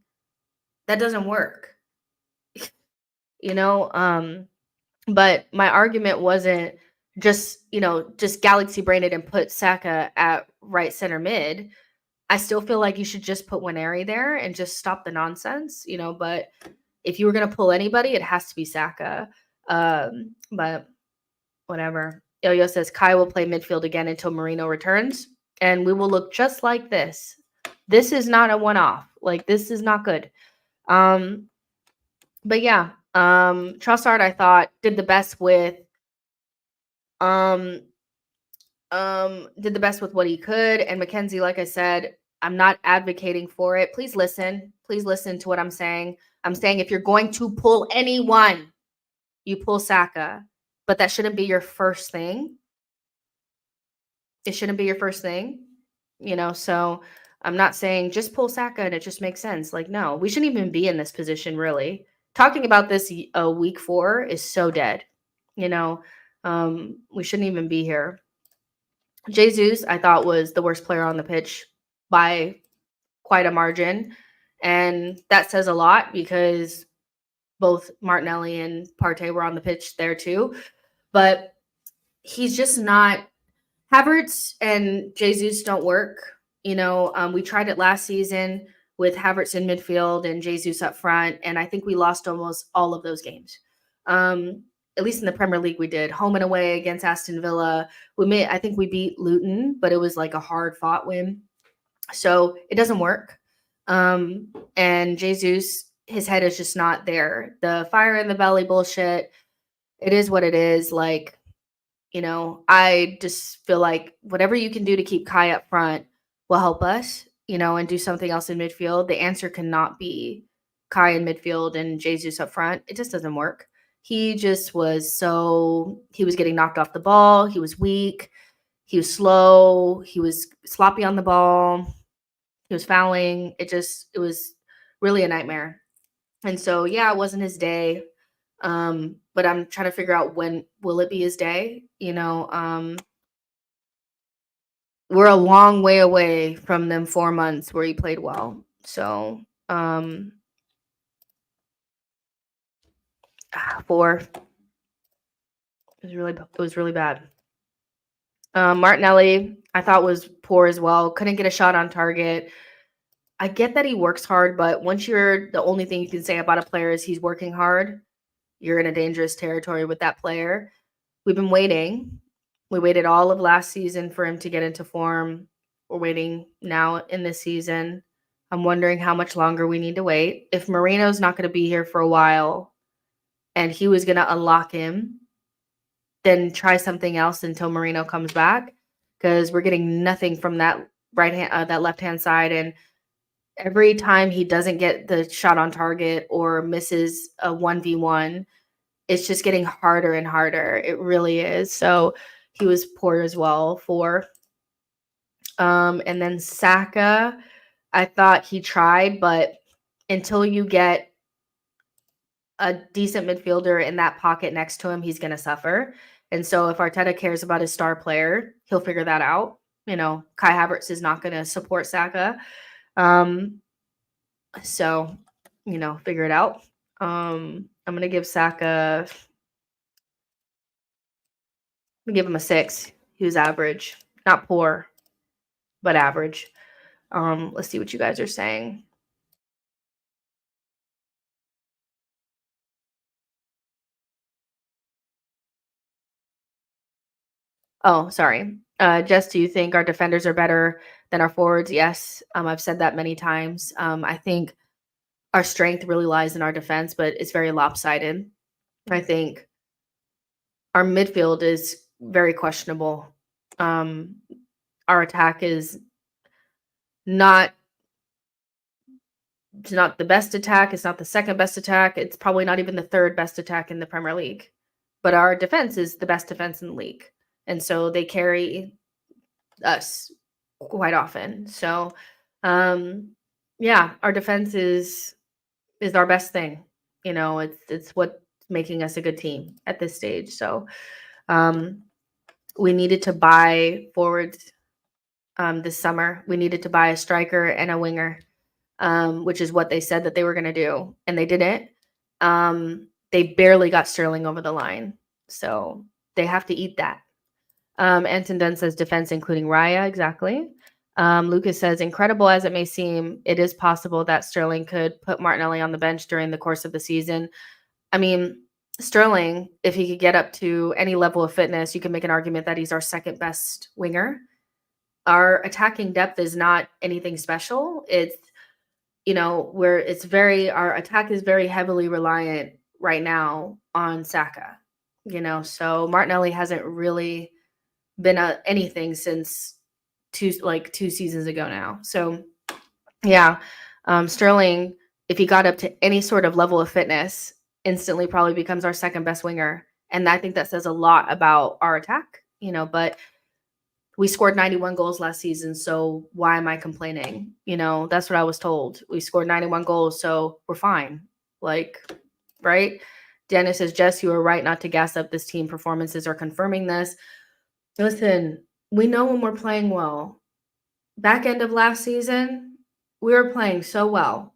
Speaker 1: That doesn't work. But my argument wasn't just galaxy brain it and put Saka at right center mid. I still feel like you should just put Winery there and just stop the nonsense, but if you were going to pull anybody, it has to be Saka. But whatever. Yo-Yo says Kai will play midfield again until Marino returns, and we will look just like this. This is not a one-off. Like, this is not good. But yeah, Trossard, I thought, did the best with what he could. And Mackenzie, like I said, I'm not advocating for it. Please listen. Please listen to what I'm saying. I'm saying if you're going to pull anyone, you pull Saka. But that shouldn't be your first thing. It shouldn't be your first thing. So I'm not saying just pull Saka and it just makes sense. Like, no, we shouldn't even be in this position, really. Talking about this week 4 is so dead. We shouldn't even be here. Jesus, I thought, was the worst player on the pitch by quite a margin. And that says a lot because both Martinelli and Partey were on the pitch there too. But he's just not. Havertz and Jesus don't work. We tried it last season with Havertz in midfield and Jesus up front, and I think we lost almost all of those games. At least in the Premier League, we did. Home and away against Aston Villa. I think we beat Luton, but it was like a hard-fought win. So it doesn't work. And Jesus, his head is just not there. The fire in the belly bullshit, it is what it is. Like, I just feel like whatever you can do to keep Kai up front will help us, and do something else in midfield. The answer cannot be Kai in midfield and Jesus up front. It just doesn't work. He just was he was getting knocked off the ball. He was weak. He was slow. He was sloppy on the ball. He was fouling. It was really a nightmare. And so, yeah, it wasn't his day. But I'm trying to figure out when will it be his day. We're a long way away from them 4 months where he played well. So, 4. It was really bad. Martinelli, I thought was poor as well. Couldn't get a shot on target. I get that he works hard, but once you're the only thing you can say about a player is he's working hard, you're in a dangerous territory with that player. We've been waiting. We waited all of last season for him to get into form. We're waiting now in this season. I'm wondering how much longer we need to wait. If Moreno's not going to be here for a while and he was going to unlock him, then try something else until Moreno comes back, because we're getting nothing from that that left-hand side. And every time he doesn't get the shot on target or misses a 1v1, it's just getting harder and harder. It really is. So he was poor as well. 4. And then Saka, I thought he tried, but until you get a decent midfielder in that pocket next to him, he's going to suffer. And so if Arteta cares about his star player, he'll figure that out. Kai Havertz is not going to support Saka. So, figure it out. I'm going to give Saka, give him a 6. He was average, not poor, but average. Let's see what you guys are saying. Oh, sorry. Jess, do you think our defenders are better than our forwards? Yes. I've said that many times. I think our strength really lies in our defense, but it's very lopsided. I think our midfield is very questionable. Our attack is not it's not the best attack. It's not the second best attack. It's probably not even the third best attack in the Premier League. But our defense is the best defense in the league. And so they carry us quite often. So, yeah, our defense is our best thing. It's what's making us a good team at this stage. So, we needed to buy forwards this summer. We needed to buy a striker and a winger, which is what they said that they were going to do, and they didn't. They barely got Sterling over the line, so they have to eat that. Anton Dunn says defense, including Raya. Exactly. Lucas says, incredible as it may seem, it is possible that Sterling could put Martinelli on the bench during the course of the season. I mean, Sterling, if he could get up to any level of fitness, you can make an argument that he's our second best winger. Our attacking depth is not anything special. It's, our attack is very heavily reliant right now on Saka, so Martinelli hasn't really been anything since two seasons ago now. So yeah, Sterling, if he got up to any sort of level of fitness, instantly probably becomes our second best winger. And I think that says a lot about our attack, but we scored 91 goals last season. So why am I complaining? That's what I was told. We scored 91 goals. So we're fine. Right? Dennis says, Jess, you are right not to gas up this team. Performances are confirming this. Listen, we know when we're playing well. Back end of last season, we were playing so well.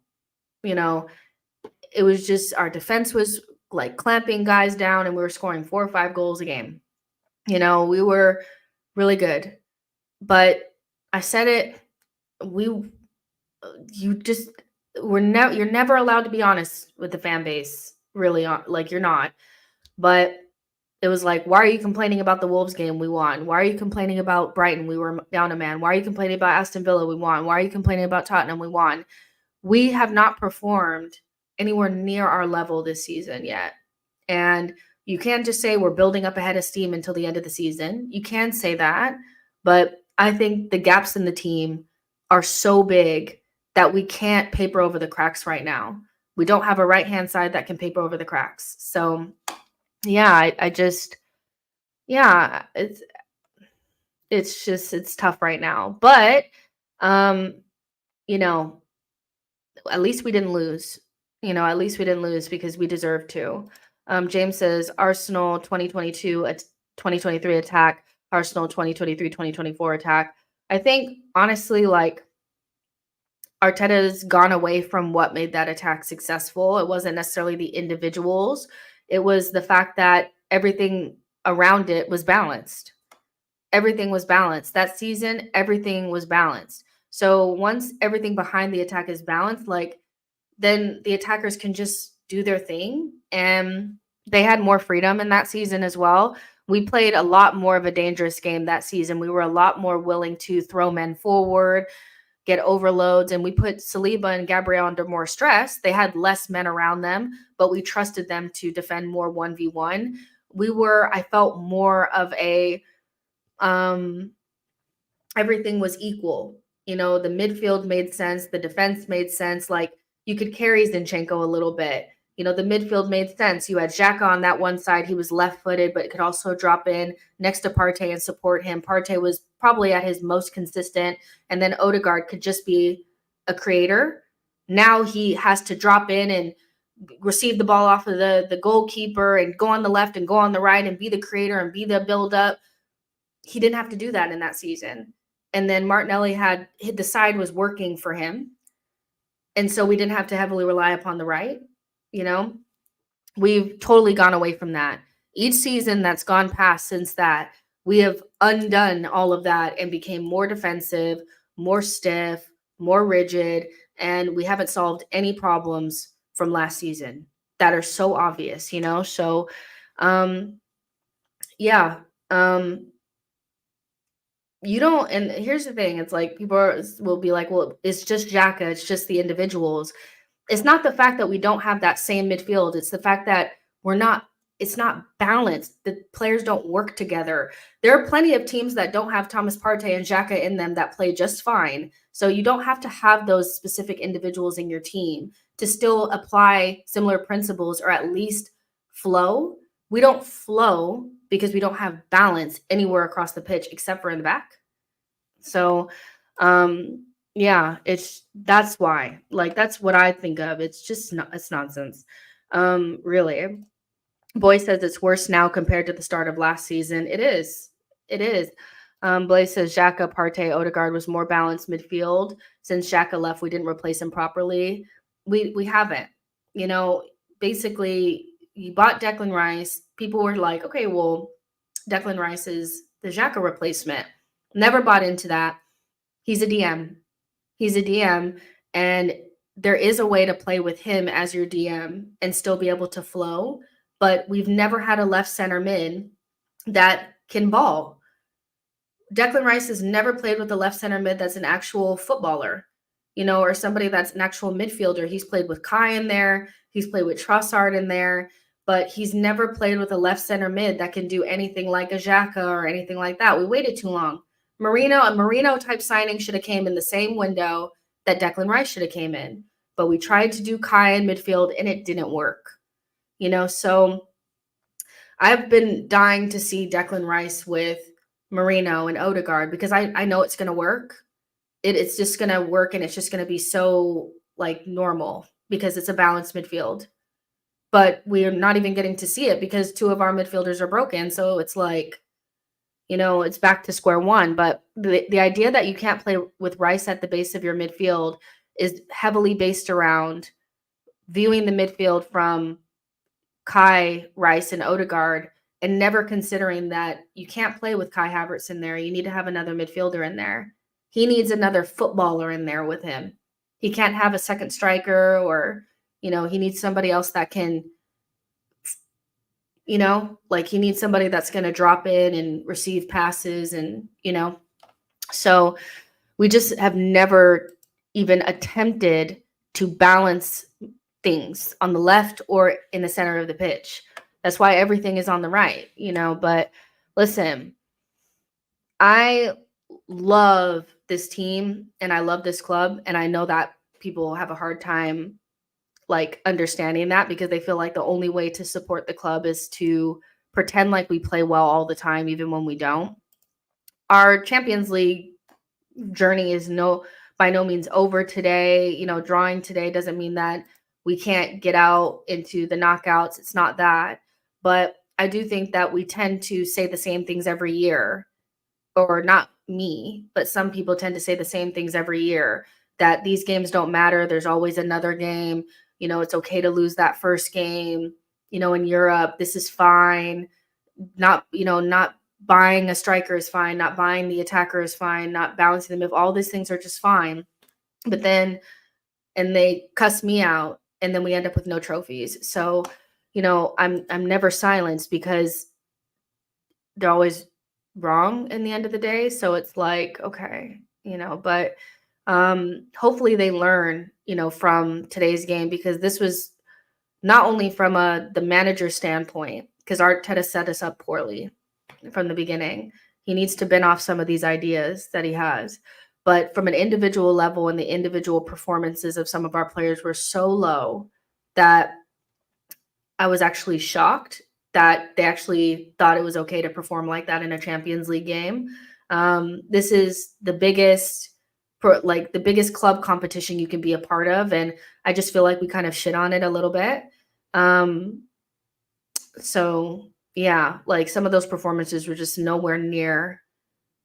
Speaker 1: It was just our defense was like clamping guys down and we were scoring 4 or 5 goals a game. We were really good. But I said it, you're never allowed to be honest with the fan base, really, you're not. But it was like, why are you complaining about the Wolves game? We won. Why are you complaining about Brighton? We were down a man. Why are you complaining about Aston Villa? We won. Why are you complaining about Tottenham? We won. We have not performed anywhere near our level this season yet. And you can't just say we're building up a head of steam until the end of the season. You can say that, but I think the gaps in the team are so big that we can't paper over the cracks right now. We don't have a right-hand side that can paper over the cracks. So yeah, it's tough right now. But you know, at least we didn't lose. At least we didn't lose because we deserve to. James says Arsenal 2023 attack, Arsenal 2023-2024 attack. I think honestly, like, Arteta's gone away from what made that attack successful. It wasn't necessarily the individuals. It was the fact that everything around it was balanced. Everything was balanced. That season, everything was balanced. So once everything behind the attack is balanced, like, then the attackers can just do their thing. And they had more freedom in that season as well. We played a lot more of a dangerous game that season. We were a lot more willing to throw men forward, get overloads, and we put Saliba and Gabriel under more stress. They had less men around them, but we trusted them to defend more 1v1. I felt more of a, everything was equal. The midfield made sense. The defense made sense. Like, you could carry Zinchenko a little bit. The midfield made sense. You had Xhaka on that one side. He was left-footed, but could also drop in next to Partey and support him. Partey was probably at his most consistent, and then Odegaard could just be a creator. Now he has to drop in and receive the ball off of the goalkeeper and go on the left and go on the right and be the creator and be the build-up. He didn't have to do that in that season. And then Martinelli had the side was working for him. And so we didn't have to heavily rely upon the right. We've totally gone away from that. Each season that's gone past since that, we have undone all of that and became more defensive, more stiff, more rigid, and we haven't solved any problems from last season that are so obvious, So, yeah. You don't, and here's the thing, it's like people will be like, well, it's just Xhaka, it's just the individuals. It's not the fact that we don't have that same midfield. It's the fact that it's not balanced. The players don't work together. There are plenty of teams that don't have Thomas Partey and Xhaka in them that play just fine. So you don't have to have those specific individuals in your team to still apply similar principles or at least flow. We don't flow because we don't have balance anywhere across the pitch except for in the back. So, yeah, that's why. Like, that's what I think of. It's just it's nonsense. Really. Boy says it's worse now compared to the start of last season. It is. Blaze says Xhaka, Partey, Odegaard was more balanced midfield. Since Xhaka left, we didn't replace him properly. We haven't. Basically, you bought Declan Rice. People were like, okay, well, Declan Rice is the Xhaka replacement. Never bought into that. He's a DM. And there is a way to play with him as your DM and still be able to flow. But we've never had a left center mid that can ball. Declan Rice has never played with a left center mid that's an actual footballer, or somebody that's an actual midfielder. He's played with Kai in there. He's played with Trossard in there. But he's never played with a left center mid that can do anything like a Xhaka or anything like that. We waited too long. A Marino type signing should have came in the same window that Declan Rice should have came in. But we tried to do Kai in midfield and it didn't work. So I've been dying to see Declan Rice with Marino and Odegaard because I know it's going to work. It's just going to work and it's just going to be so like normal because it's a balanced midfield. But we're not even getting to see it because two of our midfielders are broken. So it's like, it's back to square one. But the idea that you can't play with Rice at the base of your midfield is heavily based around viewing the midfield from Kai, Rice, and Odegaard and never considering that you can't play with Kai Havertz in there. You need to have another midfielder in there. He needs another footballer in there with him. He can't have a second striker or, he needs somebody else that can, he needs somebody that's going to drop in and receive passes and, So we just have never even attempted to balance things on the left or in the center of the pitch. That's why everything is on the right, but listen, I love this team and I love this club. And I know that people have a hard time like understanding that because they feel like the only way to support the club is to pretend like we play well all the time, even when we don't. Our Champions League journey is by no means over today. You know, drawing today doesn't mean that we can't get out into the knockouts. It's not that. But I do think that we tend to say the same things every year, or not me, but some people tend to say the same things every year, that these games don't matter. There's always another game. You know, it's okay to lose that first game. You know, in Europe, this is fine. Not buying a striker is fine. Not buying the attacker is fine. Not balancing them. If all these things are just fine. But then, and they cuss me out, and then we end up with no trophies. So, you know, I'm never silenced because they're always wrong in the end of the day. So it's like, okay, you know, but hopefully they learn, you know, from today's game, because this was not only from the manager standpoint, because Arteta set us up poorly from the beginning. He needs to bin off some of these ideas that he has. But from an individual level, and the individual performances of some of our players were so low that I was actually shocked that they actually thought it was okay to perform like that in a Champions League game. This is the biggest, the biggest club competition you can be a part of, and I just feel like we kind of shit on it a little bit. So yeah, like some of those performances were just nowhere near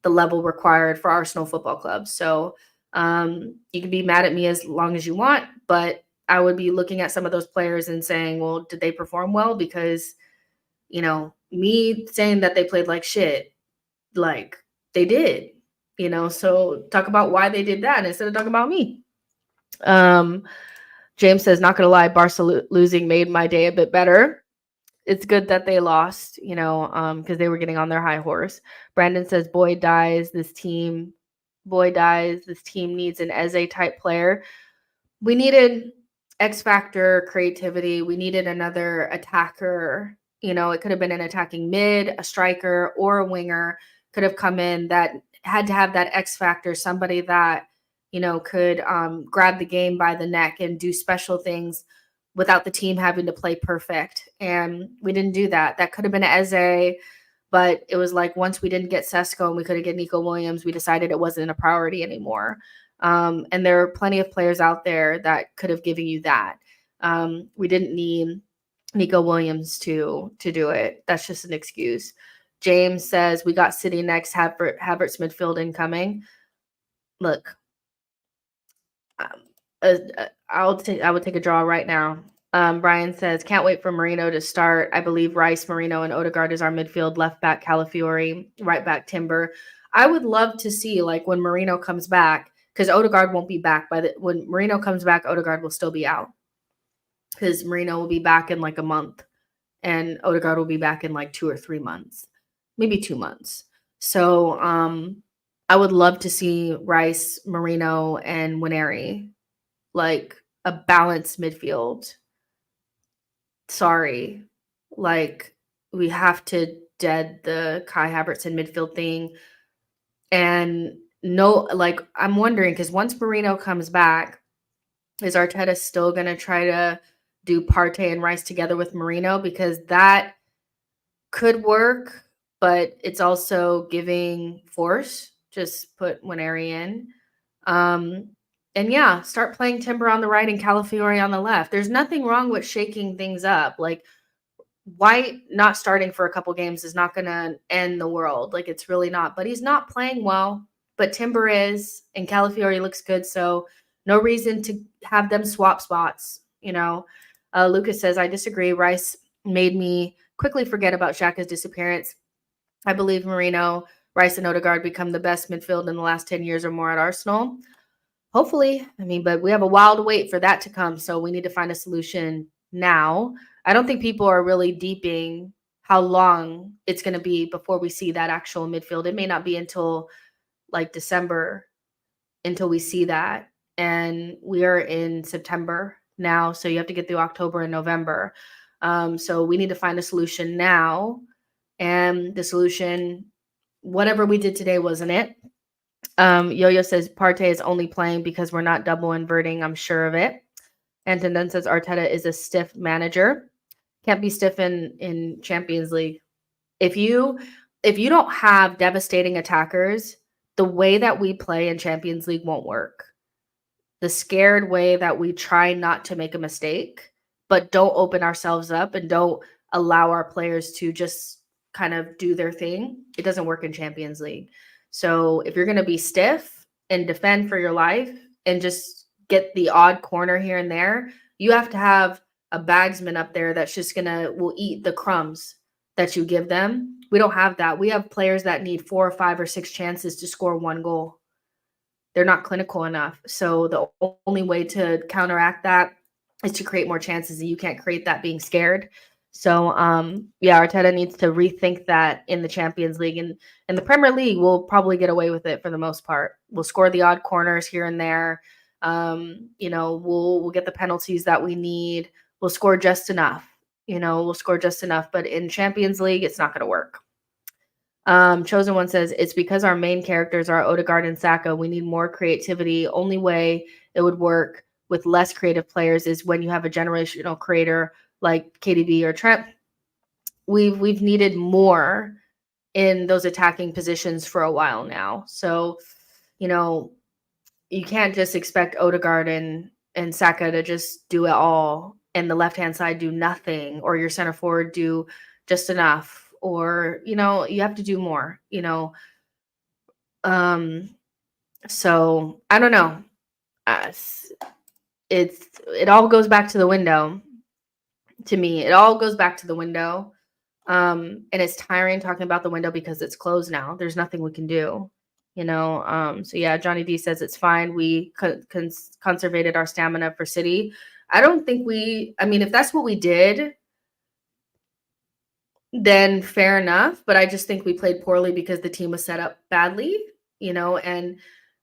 Speaker 1: the level required for Arsenal Football Club. So you can be mad at me as long as you want, but I would be looking at some of those players and saying, well, did they perform well? Because, you know, me saying that they played like shit, like they did, you know, so talk about why they did that instead of talking about me. James says, not going to lie, Barca losing made my day a bit better. It's good that they lost, you know, because they were getting on their high horse. Brandon says, boy dies, this team needs an Eze type player. We needed X factor, creativity. We needed another attacker. You know, it could have been an attacking mid, a striker, or a winger could have come in that had to have that X factor, somebody that, you know, could grab the game by the neck and do special things without the team having to play perfect. And we didn't do that. That could have been Eze, but it was like once we didn't get Sesko and we couldn't get Nico Williams, we decided it wasn't a priority anymore. And there are plenty of players out there that could have given you that. We didn't need Nico Williams to do it. That's just an excuse. James says, we got City next, Havertz midfield incoming. Look, I would take a draw right now. Brian says, can't wait for Marino to start. I believe Rice, Marino, and Odegaard is our midfield. Left back, Calafiori. Right back, Timber. I would love to see, like, when Marino comes back, because Odegaard won't be back. When Marino comes back, Odegaard will still be out, because Marino will be back in like a month, and Odegaard will be back in like 2 or 3 months, maybe 2 months. So I would love to see Rice, Marino, and Nwaneri, like a balanced midfield. Sorry, like we have to dead the Kai Havertz in midfield thing. And no, like I'm wondering, because once Marino comes back, is Arteta still going to try to do Partey and Rice together with Marino? Because that could work, but it's also giving force. Just put Nwaneri in. And yeah, start playing Timber on the right and Calafiori on the left. There's nothing wrong with shaking things up. Like, White not starting for a couple games is not going to end the world. Like, it's really not. But he's not playing well. But Timber is, and Calafiori looks good. So no reason to have them swap spots, you know. Lucas says, I disagree. Rice made me quickly forget about Xhaka's disappearance. I believe Marino, Rice, and Odegaard become the best midfield in the last 10 years or more at Arsenal. Hopefully. I mean, but we have a while to wait for that to come. So we need to find a solution now. I don't think people are really deeping how long it's going to be before we see that actual midfield. It may not be until like December until we see that. And we are in September now. So you have to get through October and November. So we need to find a solution now. And the solution, whatever we did today, wasn't it. Yo-Yo says Partey is only playing because we're not double inverting. I'm sure of it. Anton then says Arteta is a stiff manager. Can't be stiff in Champions League. If you don't have devastating attackers, the way that we play in Champions League won't work. the scared way that we try not to make a mistake, but don't open ourselves up and don't allow our players to just kind of do their thing, it doesn't work in Champions League. So if you're going to be stiff and defend for your life and just get the odd corner here and there, you have to have a bagsman up there that's just will eat the crumbs that you give them. We don't have that. We have players that need 4 or 5 or 6 chances to score 1 goal. They're not clinical enough. So the only way to counteract that is to create more chances, and you can't create that being scared. So Arteta needs to rethink that in the Champions League. And in the Premier League, we'll probably get away with it for the most part. We'll score the odd corners here and there. We'll get the penalties that we need. We'll score just enough. But in Champions League, it's not going to work. Chosen One says, it's because our main characters are Odegaard and Saka. We need more creativity. Only way it would work with less creative players is when you have a generational creator like KDB or Trent. We've needed more in those attacking positions for a while now. So, you can't just expect Odegaard and Saka to just do it all and the left-hand side do nothing, or your center forward do just enough, or, you have to do more, So I don't know. It all goes back to the window. To me, it all goes back to the window. And it's tiring talking about the window because it's closed now. There's nothing we can do, So yeah, Johnny D says it's fine. We conservated our stamina for City. I don't think if that's what we did, then fair enough. But I just think we played poorly because the team was set up badly, and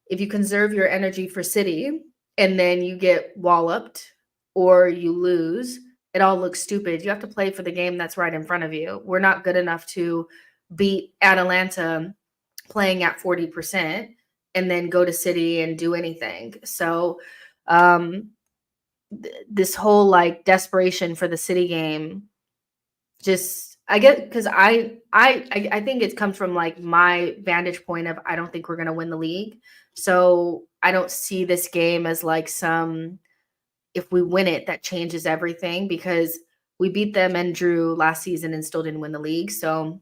Speaker 1: if you conserve your energy for City and then you get walloped or you lose, it all looks stupid. You have to play for the game that's right in front of you. We're not good enough to beat Atalanta playing at 40% and then go to City and do anything. So this whole desperation for the City game, just I get, because I think it comes from my vantage point of I don't think we're going to win the league. So I don't see this game as if we win it, that changes everything, because we beat them and drew last season and still didn't win the league. So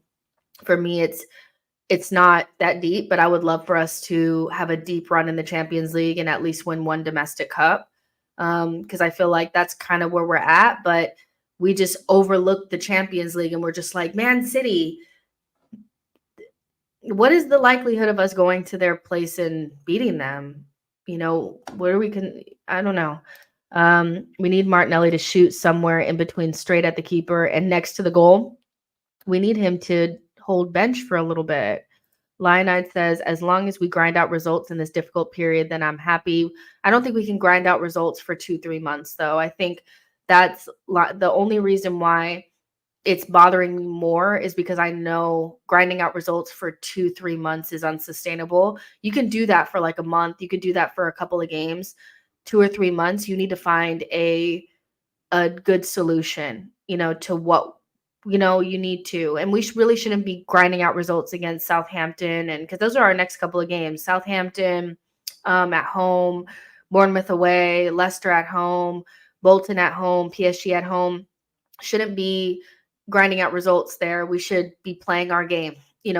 Speaker 1: for me, it's not that deep, but I would love for us to have a deep run in the Champions League and at least win one domestic cup. Because I feel like that's kind of where we're at, but we just overlooked the Champions League and we're just like, Man City, what is the likelihood of us going to their place and beating them? I don't know. We need Martinelli to shoot somewhere in between, straight at the keeper and next to the goal. We need him to hold bench for a little bit. Lionide says, as long as we grind out results in this difficult period, then I'm happy. I don't think we can grind out results for 2-3 months, though. I think that's the only reason why it's bothering me more is because I know grinding out results for 2-3 months is unsustainable. You can do that for a month. You could do that for a couple of games. 2 or 3 months, you need to find a good solution, to what you need to. And we really shouldn't be grinding out results against Southampton, and because those are our next couple of games. Southampton at home, Bournemouth away, Leicester at home, Bolton at home, PSG at home. Shouldn't be grinding out results there. We should be playing our game.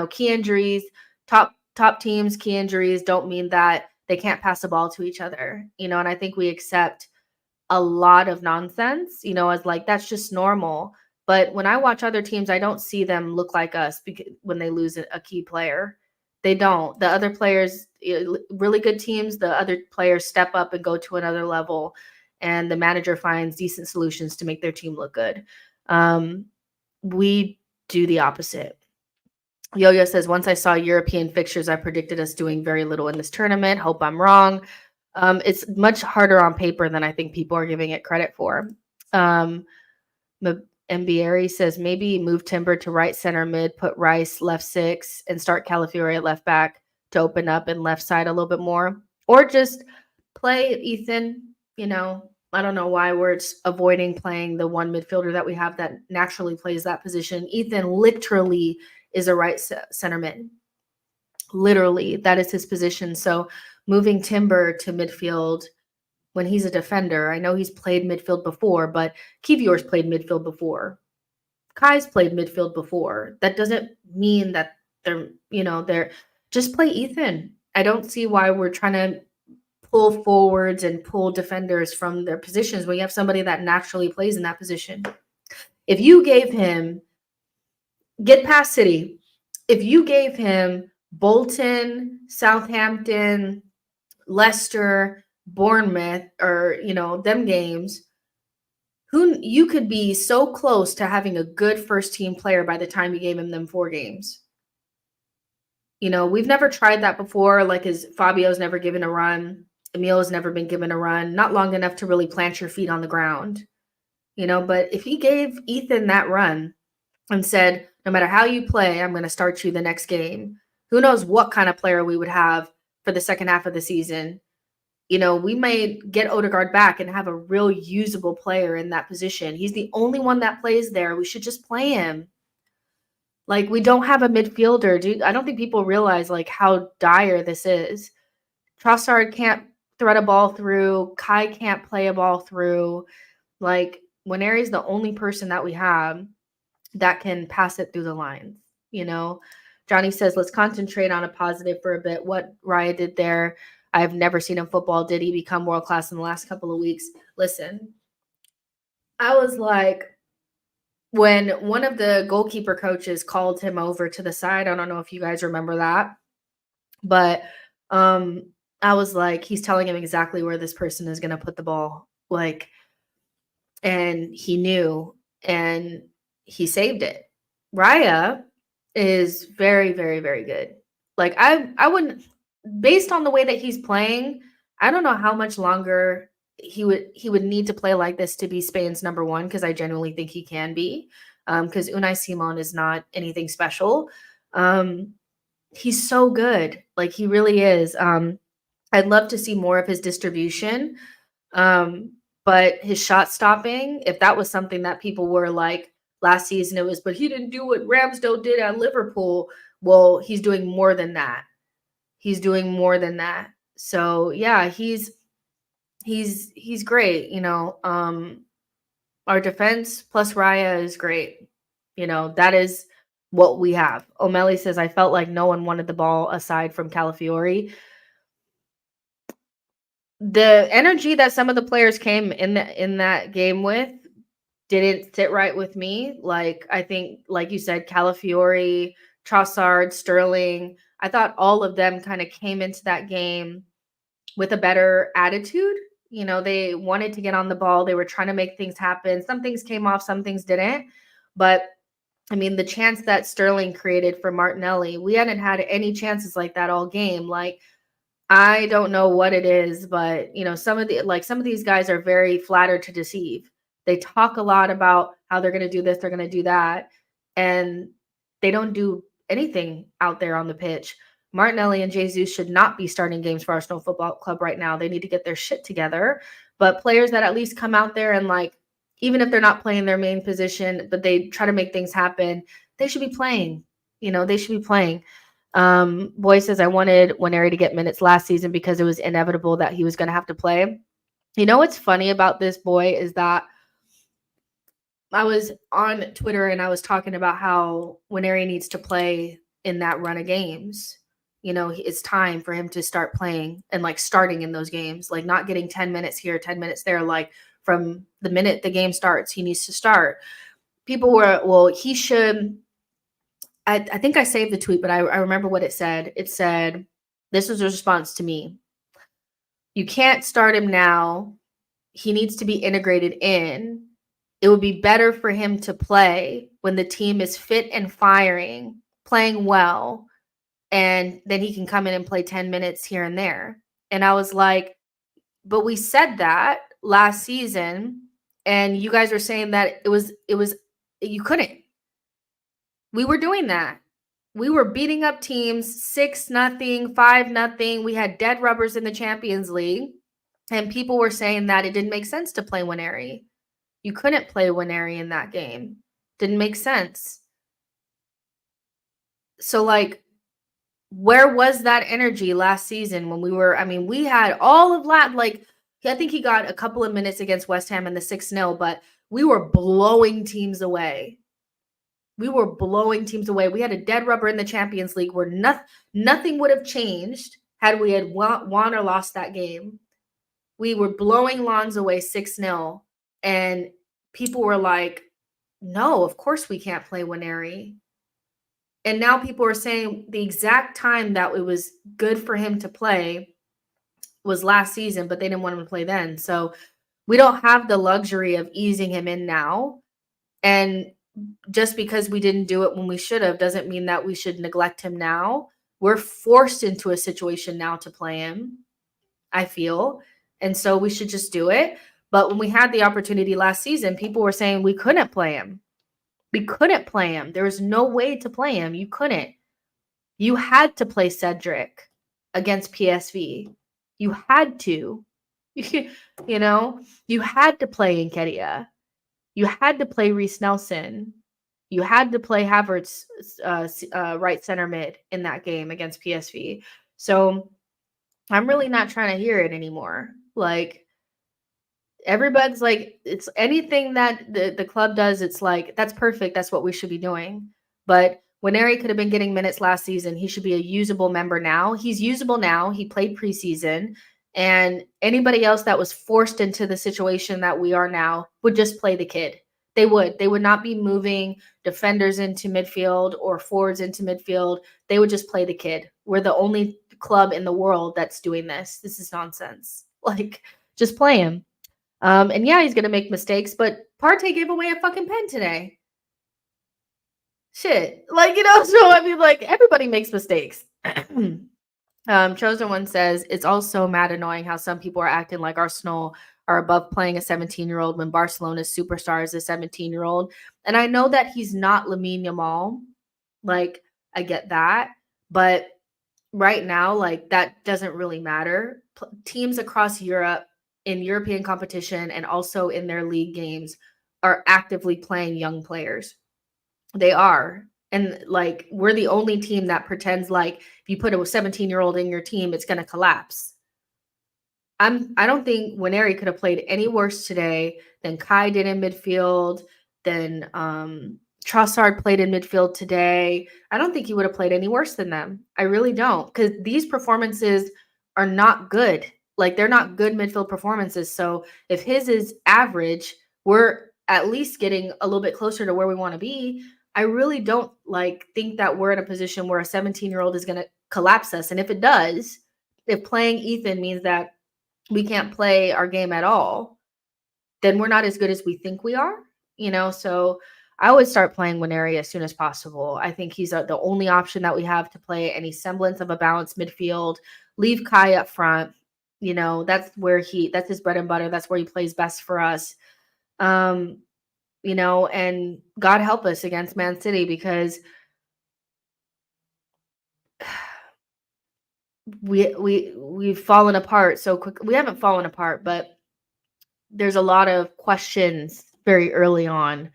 Speaker 1: Key injuries, top teams, key injuries don't mean that they can't pass the ball to each other, and I think we accept a lot of nonsense, as that's just normal. But when I watch other teams, I don't see them look like us when they lose a key player. They don't. The other players, really good teams, the other players step up and go to another level, and the manager finds decent solutions to make their team look good. We do the opposite. Yo-Yo says, once I saw European fixtures, I predicted us doing very little in this tournament. Hope I'm wrong. It's much harder on paper than I think people are giving it credit for. Mbieri says, maybe move Timber to right center mid, put Rice left 6, and start Calafiori at left back to open up and left side a little bit more. Or just play Ethan, I don't know why we're avoiding playing the one midfielder that we have that naturally plays that position. Ethan literally is a right center mid. Literally, that is his position. So moving Timber to midfield when he's a defender. I know he's played midfield before, but Kivior's played midfield before. Kai's played midfield before. That doesn't mean that they're just play Ethan. I don't see why we're trying to pull forwards and pull defenders from their positions when you have somebody that naturally plays in that position. If you gave him, get past City, if you gave him Bolton, Southampton, Leicester, Bournemouth, or, them games, you could be so close to having a good first team player by the time you gave him them 4 games. We've never tried that before. Like, Fabio's never given a run. Emil has never been given a run, not long enough to really plant your feet on the ground, but if he gave Ethan that run and said, no matter how you play, I'm going to start you the next game, who knows what kind of player we would have for the second half of the season. We may get Odegaard back and have a real usable player in that position. He's the only one that plays there. We should just play him. Like, we don't have a midfielder, dude. I don't think people realize like how dire this is. Trossard can't thread a ball through. Kai can't play a ball through. Like, Nwaneri's the only person that we have that can pass it through the lines. Johnny says, let's concentrate on a positive for a bit. What Raya did there, I've never seen in football. Did he become world-class in the last couple of weeks? Listen, I was like, when one of the goalkeeper coaches called him over to the side, I don't know if you guys remember that, but I was like, he's telling him exactly where this person is going to put the ball. Like, and he knew, and he saved it. Raya is very, very, very good. Like, I wouldn't, based on the way that he's playing, I don't know how much longer he would need to play like this to be Spain's number 1, because I genuinely think he can be, because Unai Simon is not anything special. He's so good. Like, he really is. I'd love to see more of his distribution. But his shot stopping, if that was something that people were like last season, it was, but he didn't do what Ramsdale did at Liverpool. Well, he's doing more than that. He's doing more than that. So yeah, he's great. Our defense plus Raya is great. That is what we have. O'Malley says, I felt like no one wanted the ball aside from Calafiori. The energy that some of the players came in that game with didn't sit right with me. Like, I think, like you said, Calafiori, Trossard, Sterling, I thought all of them kind of came into that game with a better attitude. They wanted to get on the ball. They were trying to make things happen. Some things came off, some things didn't. But I mean, the chance that Sterling created for Martinelli, we hadn't had any chances like that all game. Like, I don't know what it is, but some of these guys are very flattered to deceive. They talk a lot about how they're going to do this, they're going to do that, and they don't do anything out there on the pitch. Martinelli and Jesus should not be starting games for Arsenal Football Club right now. They need to get their shit together. But players that at least come out there and, like, even if they're not playing their main position, but they try to make things happen, they should be playing. They should be playing. Boy says, I wanted Nwaneri to get minutes last season because it was inevitable that he was going to have to play. What's funny about this boy is that I was on Twitter and I was talking about how Nwaneri needs to play in that run of games. It's time for him to start playing and, like, starting in those games, like, not getting 10 minutes here, 10 minutes there. Like, from the minute the game starts, he needs to start. People were, well, he should. I think I saved the tweet, but I remember what it said. It said, this was a response to me. You can't start him now. He needs to be integrated in. It would be better for him to play when the team is fit and firing, playing well, and then he can come in and play 10 minutes here and there. And I was like, but we said that last season, and you guys were saying that it was you couldn't. We were doing that. We were beating up teams 6-0, 5-0. We had dead rubbers in the Champions League, and people were saying that it didn't make sense to play Nwaneri. You couldn't play Nwaneri in that game. Didn't make sense. So, like, where was that energy last season when we had all of that? Like, I think he got a couple of minutes against West Ham in the 6-0, but we were blowing teams away. We were blowing teams away. We had a dead rubber in the Champions League where nothing would have changed had we had won or lost that game. We were blowing Lons away 6-0, and people were like, no, of course we can't play Waneri. And now people are saying the exact time that it was good for him to play was last season, but they didn't want him to play then. So we don't have the luxury of easing him in now. And just because we didn't do it when we should have doesn't mean that we should neglect him now. We're forced into a situation now to play him, I feel. And so we should just do it. But when we had the opportunity last season, people were saying we couldn't play him. We couldn't play him. There was no way to play him. You couldn't. You had to play Cedric against PSV. You had to. You know, you had to play Nketiah. You had to play Reece Nelson. You had to play Havertz right center mid in that game against PSV. So I'm really not trying to hear it anymore. Like, everybody's like, it's anything that the club does, it's like, that's perfect. That's what we should be doing. But Waneri could have been getting minutes last season. He should be a usable member now. He's usable now. He played preseason. And anybody else that was forced into the situation that we are now would just play the kid. They would not be moving defenders into midfield or forwards into midfield. They would just play the kid. We're the only club in the world that's doing this. This is nonsense. Like, just play him. And yeah, he's going to make mistakes, but Partey gave away a fucking pen today. Shit. Like, so I mean, like, everybody makes mistakes. Chosen One says, it's also mad annoying how some people are acting like Arsenal are above playing a 17-year-old when Barcelona's superstar is a 17-year-old. And I know that he's not Lamine Yamal. Like, I get that. But right now, like, that doesn't really matter. Teams across Europe in European competition and also in their league games are actively playing young players. They are. And like, we're the only team that pretends like if you put a 17-year-old in your team, it's going to collapse. I don't think Waneri could have played any worse today than Kai did in midfield, than Trossard played in midfield today. I don't think he would have played any worse than them. I really don't, because these performances are not good. Like, they're not good midfield performances. So if his is average, we're at least getting a little bit closer to where we want to be. I really don't think that we're in a position where a 17-year-old is going to collapse us. And if it does, if playing Ethan means that we can't play our game at all, then we're not as good as we think we are, So I would start playing Waneri as soon as possible. I think he's the only option that we have to play any semblance of a balanced midfield. Leave Kai up front. That's that's his bread and butter. That's where he plays best for us. And God help us against Man City, because we've fallen apart so quick. We haven't fallen apart, but there's a lot of questions very early on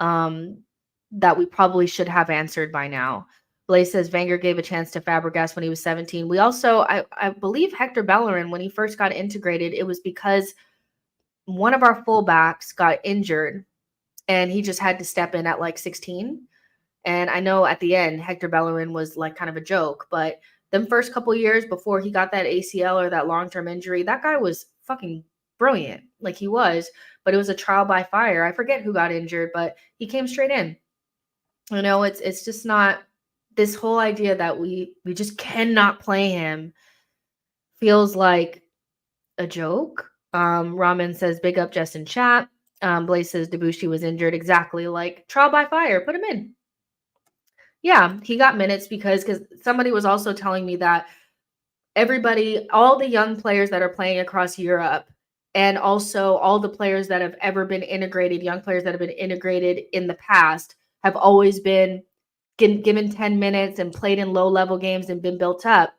Speaker 1: that we probably should have answered by now. Blaze says Wenger gave a chance to Fabregas when he was 17. We also, I believe Hector Bellerin, when he first got integrated, it was because one of our fullbacks got injured and he just had to step in at like 16. And I know at the end, Hector Bellerin was like kind of a joke, but them first couple years before he got that ACL or that long-term injury, that guy was fucking brilliant. Like, he was, but it was a trial by fire. I forget who got injured, but he came straight in. It's just not, this whole idea that we just cannot play him feels like a joke. Ramen says, big up Jess in chat. Blaze says Debussy was injured. Exactly. Like, trial by fire, put him in. Yeah, he got minutes because somebody was also telling me that all the young players that are playing across Europe, and also all the players that have ever been integrated, young players that have been integrated in the past, have always been given 10 minutes and played in low-level games and been built up.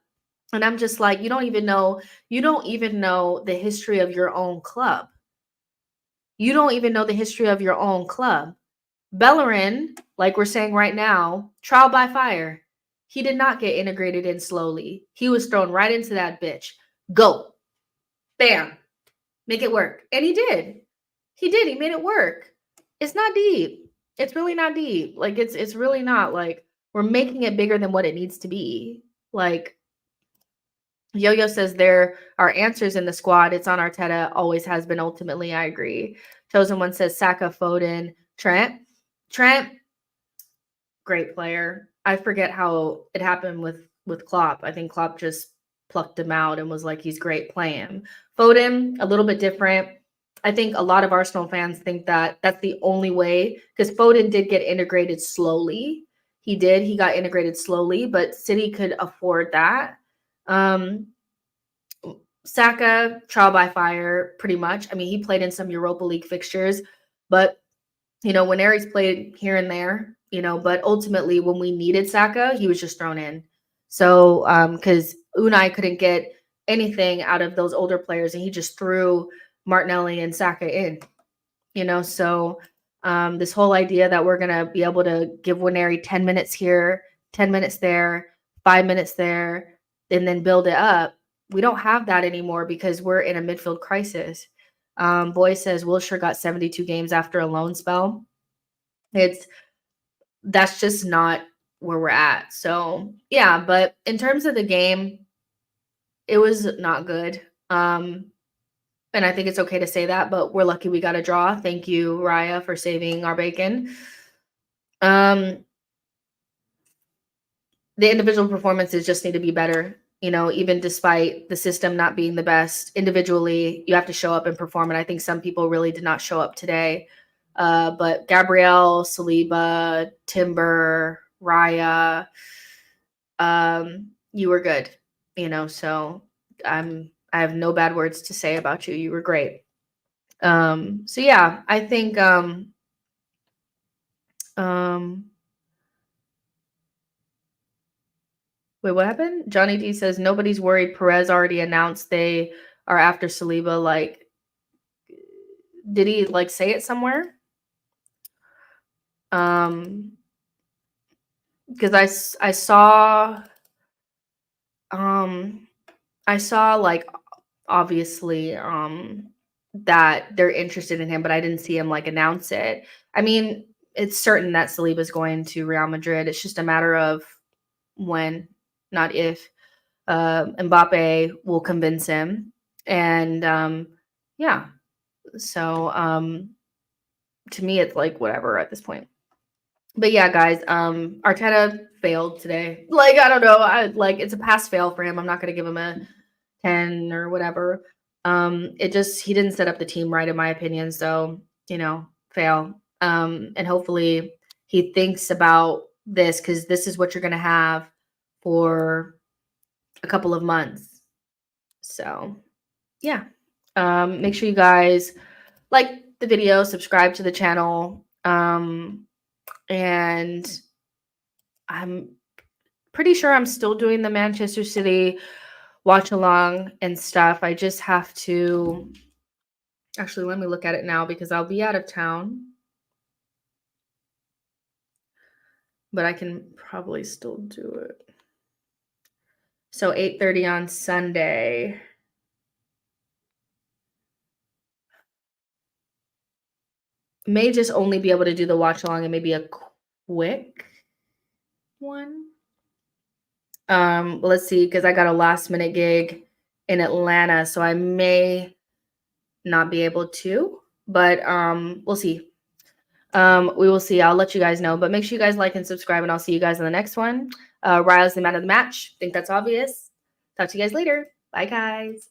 Speaker 1: And I'm just like, you don't even know the history of your own club. You don't even know the history of your own club. Bellerin, like we're saying right now, trial by fire. He did not get integrated in slowly. He was thrown right into that bitch. Go. Bam. Make it work. And he did. He did. He made it work. It's not deep. It's really not deep. Like it's really not. Like we're making it bigger than what it needs to be. Like Yo-Yo says there are answers in the squad. It's on Arteta. Always has been. Ultimately, I agree. Chosen One says Saka, Foden, Trent. Trent, great player. I forget how it happened with Klopp. I think Klopp just plucked him out and was like, he's great, play him. Foden, a little bit different. I think a lot of Arsenal fans think that that's the only way, because Foden did get integrated slowly. He did. He got integrated slowly, but City could afford that. Saka, trial by fire, pretty much. I mean, he played in some Europa League fixtures, but, you know, when Aries played here and there, you know, but ultimately when we needed Saka, he was just thrown in. So, because Unai couldn't get anything out of those older players, and he just threw Martinelli and Saka in, you know. So this whole idea that we're going to be able to give Waneri 10 minutes here, 10 minutes there, 5 minutes there, and then build it up, we don't have that anymore because we're in a midfield crisis. Boy says Wilshere got 72 games after a loan spell. That's just not where we're at. So yeah, but in terms of the game, it was not good. And I think it's okay to say that, but we're lucky we got a draw. Thank you, Raya, for saving our bacon. The individual performances just need to be better. You know, even despite the system not being the best, individually, you have to show up and perform. And I think some people really did not show up today. But Gabriel, Saliba, Timber, Raya, you were good. You know, so I have no bad words to say about you. You were great. So yeah, I think wait, what happened? Johnny D says nobody's worried. Perez already announced they are after Saliba. Like, did he like say it somewhere? Because I saw like obviously that they're interested in him, but I didn't see him like announce it. I mean, it's certain that Saliba's going to Real Madrid. It's just a matter of when, not if. Mbappe will convince him, and yeah. So to me, it's like whatever at this point. But yeah, guys, Arteta failed today. Like, I don't know. It's a pass fail for him. I'm not gonna give him a 10 or whatever. He didn't set up the team right, in my opinion. So, you know, fail. And hopefully he thinks about this, because this is what you're gonna have for a couple of months. So yeah. Make sure you guys like the video, subscribe to the channel. And I'm pretty sure I'm still doing the Manchester City watch along and stuff. I just have to actually, let me look at it now, because I'll be out of town. But I can probably still do it. So 8:30 on Sunday. May just only be able to do the watch along and maybe a quick one. Let's see, because I got a last minute gig in Atlanta, so I may not be able to, but we'll see. We will see. I'll let you guys know, but make sure you guys like and subscribe, and I'll see you guys in the next one. Raya's the man of the match. I think that's obvious. Talk to you guys later. Bye, guys.